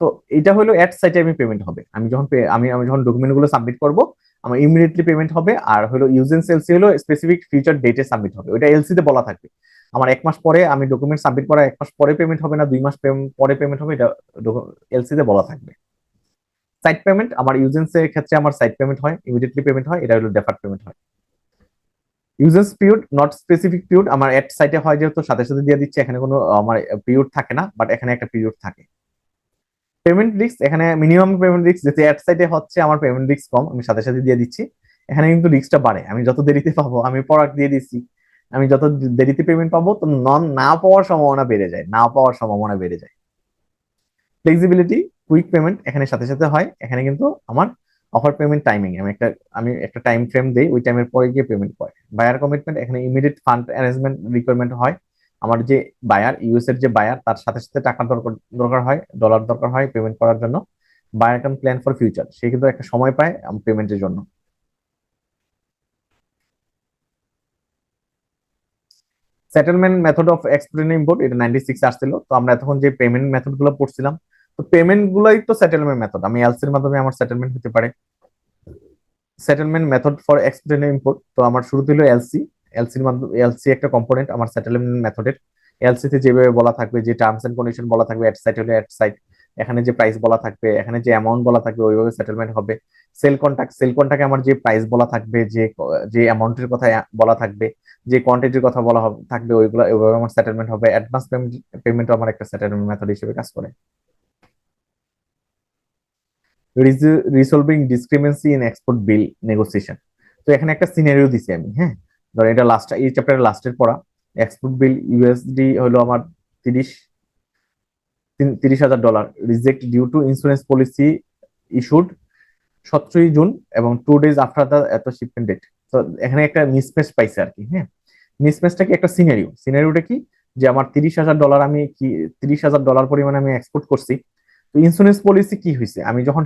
তো এটা হলো এট সাইটে আমি পেমেন্ট হবে, আমি যখন আমি যখন ডকুমেন্ট গুলো সাবমিট করব আমার ইমিডিয়েটলি পেমেন্ট হবে। আর হলো ইউজেন্স এলসি হলো স্পেসিফিক ফিউচার ডেটে সাবমিট হবে, ওইটা এলসি তে বলা থাকবে। আমার 1 মাস পরে আমি ডকুমেন্ট সাবমিট করা 1 মাস পরে পেমেন্ট হবে না 2 মাস পরে পেমেন্ট হবে, এটা এলসি তে বলা থাকবে। সাইট পেমেন্ট আমার ইউজেন্স এর ক্ষেত্রে আমার সাইট পেমেন্ট হয়, ইমিডিয়েটলি পেমেন্ট হয়, এটা হলো ডেফার্ড পেমেন্ট হয়। ইউজেন্স পিরিয়ড নট স্পেসিফিক পিরিয়ড আমার এট সাইটে হয় যেহেতু সাথে সাথে দিয়ে দিচ্ছে, এখানে কোনো আমার পিরিয়ড থাকে না, বাট এখানে একটা পিরিয়ড থাকে। পেমেন্ট রিস্ক, এখানে মিনিমাম পেমেন্ট রিস্ক যেহেতু এট সাইটে হচ্ছে আমার পেমেন্ট রিস্ক কম, আমি সাথে সাথে দিয়ে দিচ্ছি। এখানে কিন্তু রিস্কটা বাড়ে, আমি যত দেরিতে পাবো, আমি প্রোডাক্ট দিয়ে দিচ্ছি, আমি যত দেরিতে পেমেন্ট পাবো তো না পাওয়ার সম্ভাবনা বেড়ে যায়, না পাওয়ার সম্ভাবনা বেড়ে যায়। ফ্লেক্সিবিলিটি, কুইক পেমেন্ট এখানে সাথে সাথে হয়, এখানে কিন্তু আমার অফার পেমেন্ট টাইমিং আমি একটা টাইম ফ্রেম দেই, ওই টাইমের পরে গিয়ে পেমেন্ট করে। বায়ার কমিটমেন্ট, এখানে ইমিডিয়েট ফান্ড অ্যারেঞ্জমেন্ট রিকোয়ারমেন্ট হয়। আমার যে বায়ার, ইউএস এর যে বায়ার, তার সাথে সাথে টাকা দরকার দরকার হয়, ডলার দরকার হয় পেমেন্ট করার জন্য। Buyer can plan for future, সে কিন্তু একটা সময় পায় পেমেন্টের জন্য। Settlement method of export and import, এটা 96 আসছিল। তো আমরা এতক্ষণ যে পেমেন্ট মেথড গুলো পড়ছিলাম, তো পেমেন্ট গুলাই তো সেটেলমেন্ট মেথড, আমি এলসির মাধ্যমে আমার সেটেলমেন্ট হতে পারে। Settlement method for export and import, তো আমার শুরুতে হলো এলসি, এলসির মাধ্যমে এলসি একটা কম্পোনেন্ট আমার সেটেলমেন্ট মেথডের। এলসি তে যেভাবে বলা থাকবে, যে টার্মস এন্ড কন্ডিশন বলা থাকবে, এট সাইট হলে এট সাইট, এখানে যে প্রাইস বলা থাকবে, এখানে যে অ্যামাউন্ট বলা থাকবে, ওইভাবে সেটেলমেন্ট হবে। সেল কন্ট্রাক্ট আমার যে প্রাইস বলা থাকবে, যে অ্যামাউন্টের কথা বলা থাকবে, যে কোয়ান্টিটির কথা বলা থাকবে, ওইগুলো ওইভাবে আমার সেটেলমেন্ট হবে। অ্যাডভান্স পেমেন্ট আমার একটা সেটেলমেন্ট মেথড হিসেবে কাজ করে। রিসলভিং ডিসক্রিমেন্সি ইন এক্সপোর্ট বিল নেগোসিয়েশন। তো এখানে একটা সিনারিও দিছি আমি, হ্যাঁ ধরো এটা লাস্ট, এই চ্যাপ্টারের লাস্টের পড়া। এক্সপোর্ট বিল ইউএসডি হলো আমার 30,000 dollar, reject due to insurance policy issued 17 June এবং 2 days আফটার দ্য এত শিপমেন্ট ডেট। তো এখানে একটা মিসম্যাচ পাইছে আর কি, হ্যাঁ। মিসম্যাচটা কি, একটা সিনারিওটা কি, যে আমার 30,000 ডলার, আমি কি 30,000 ডলার পরিমাণে আমি এক্সপোর্ট করছি। তো ইন্স্যুরেন্স পলিসি কি হয়েছে, আমি যখন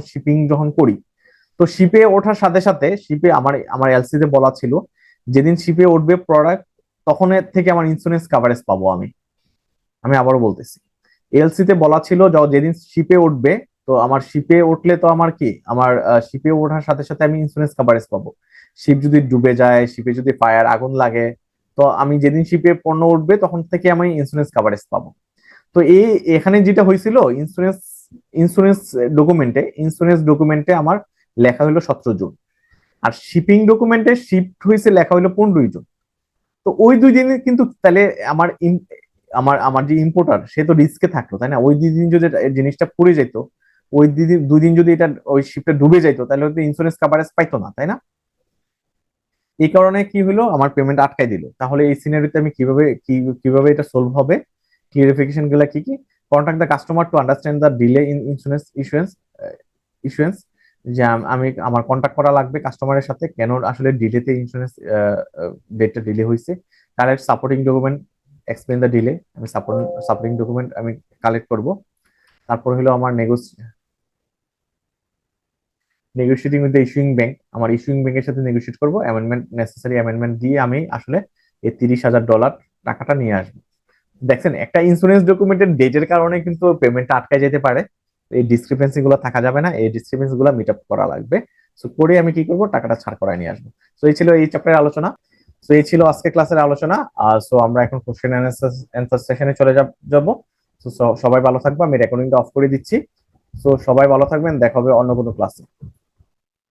শিপিং যখন করি, তো শিপে ওঠার সাথে সাথে শিপে আমার আমার এলসি তে বলা ছিল যেদিন শিপে উঠবে প্রোডাক্ট, তখন এর থেকে আমার ইন্স্যুরেন্স কাভারেজ পাবো। আমি আবারও বলতেছি, এলসি তে বলা ছিল যেদিন শিপে উঠবে, তো আমার শিপে উঠলে তো আমার কি, আমার শিপে ওঠার সাথে সাথে আমি ইন্স্যুরেন্স কাভারেজ পাবো। শিপ যদি ডুবে যায়, শিপে যদি ফায়ার আগুন লাগে, তো আমি যেদিন শিপে পণ্য উঠবে তখন থেকে আমি ইন্স্যুরেন্স কাভারেজ পাবো। তো এখানে যেটা হয়েছিল, ইন্স্যুরেন্স ডকুমেন্টে আমার লেখা হলো 17 জুন, আর শিপিং ডকুমেন্টে শিফট হয়েছে লেখা হলো 15 জুন। তো ওই 2 দিনে কিন্তু তাহলে আমার আমার আমার যে ইম্পোর্টার, সে তো রিস্কে থাকলো, তাই না? ওই 2 দিন যদি জিনিসটা পড়ে যেত, ওই 2 দিন যদি এটা ওই শিপটা ডুবে যাইতো, তাহলে হয়তো ইন্স্যুরেন্স কাভারেজ পাইতো না, তাই না? এই কারণে কি হলো, আমার পেমেন্ট আটকাই দিল। তাহলে এই সিনারিতে আমি কিভাবে এটা সলভ হবে, ক্লিয়ারিফিকেশন গুলা কি কি? Contact the customer to understand the delay in insurance issuance, যে আমি আমার কন্টাক্ট করা লাগবে কাস্টমারের সাথে, কেন আসলে ডিলেতে ইন্স্যুরেন্স ডেটটা ডিলে হয়েছে। Collect supporting document, explain the delay, আমি সাপোর্টিং ডকুমেন্ট আমি কালেক্ট করব। তারপর হলো আমার negotiating with the issuing bank, আমার ইস্যুইং ব্যাংকের সাথে নেগোশিয়েট করবো, নেসেসারি অ্যামেন্ডমেন্ট দিয়ে আমি আসলে এই $30,000 টাকাটা নিয়ে আসবো। দেখছেন, একটা ইন্স্যুরেন্স ডকুমেন্টের ডেটের কারণে কিন্তু পেমেন্টটা আটকায় যেতে পারে। এই ডিসক্রিপেন্সি গুলো থাকা যাবে না, এই ডিসক্রিপেন্সি গুলো মিট আপ করা লাগবে। সো করে আমি কি করবো, টাকাটা ছাড় করায় নিয়ে আসবো। সো এই ছিল এই চ্যাপ্টারের আলোচনা। সো এই ছিল আজকে ক্লাসের আলোচনা। সো আমরা এখন কোশ্চেন অ্যান্সার সেশনে চলে যাব। সো সবাই ভালো থাকবো, আমি রেকর্ডিংটা অফ করে দিচ্ছি। সো সবাই ভালো থাকবেন, দেখা হবে অন্য কোনো ক্লাসে।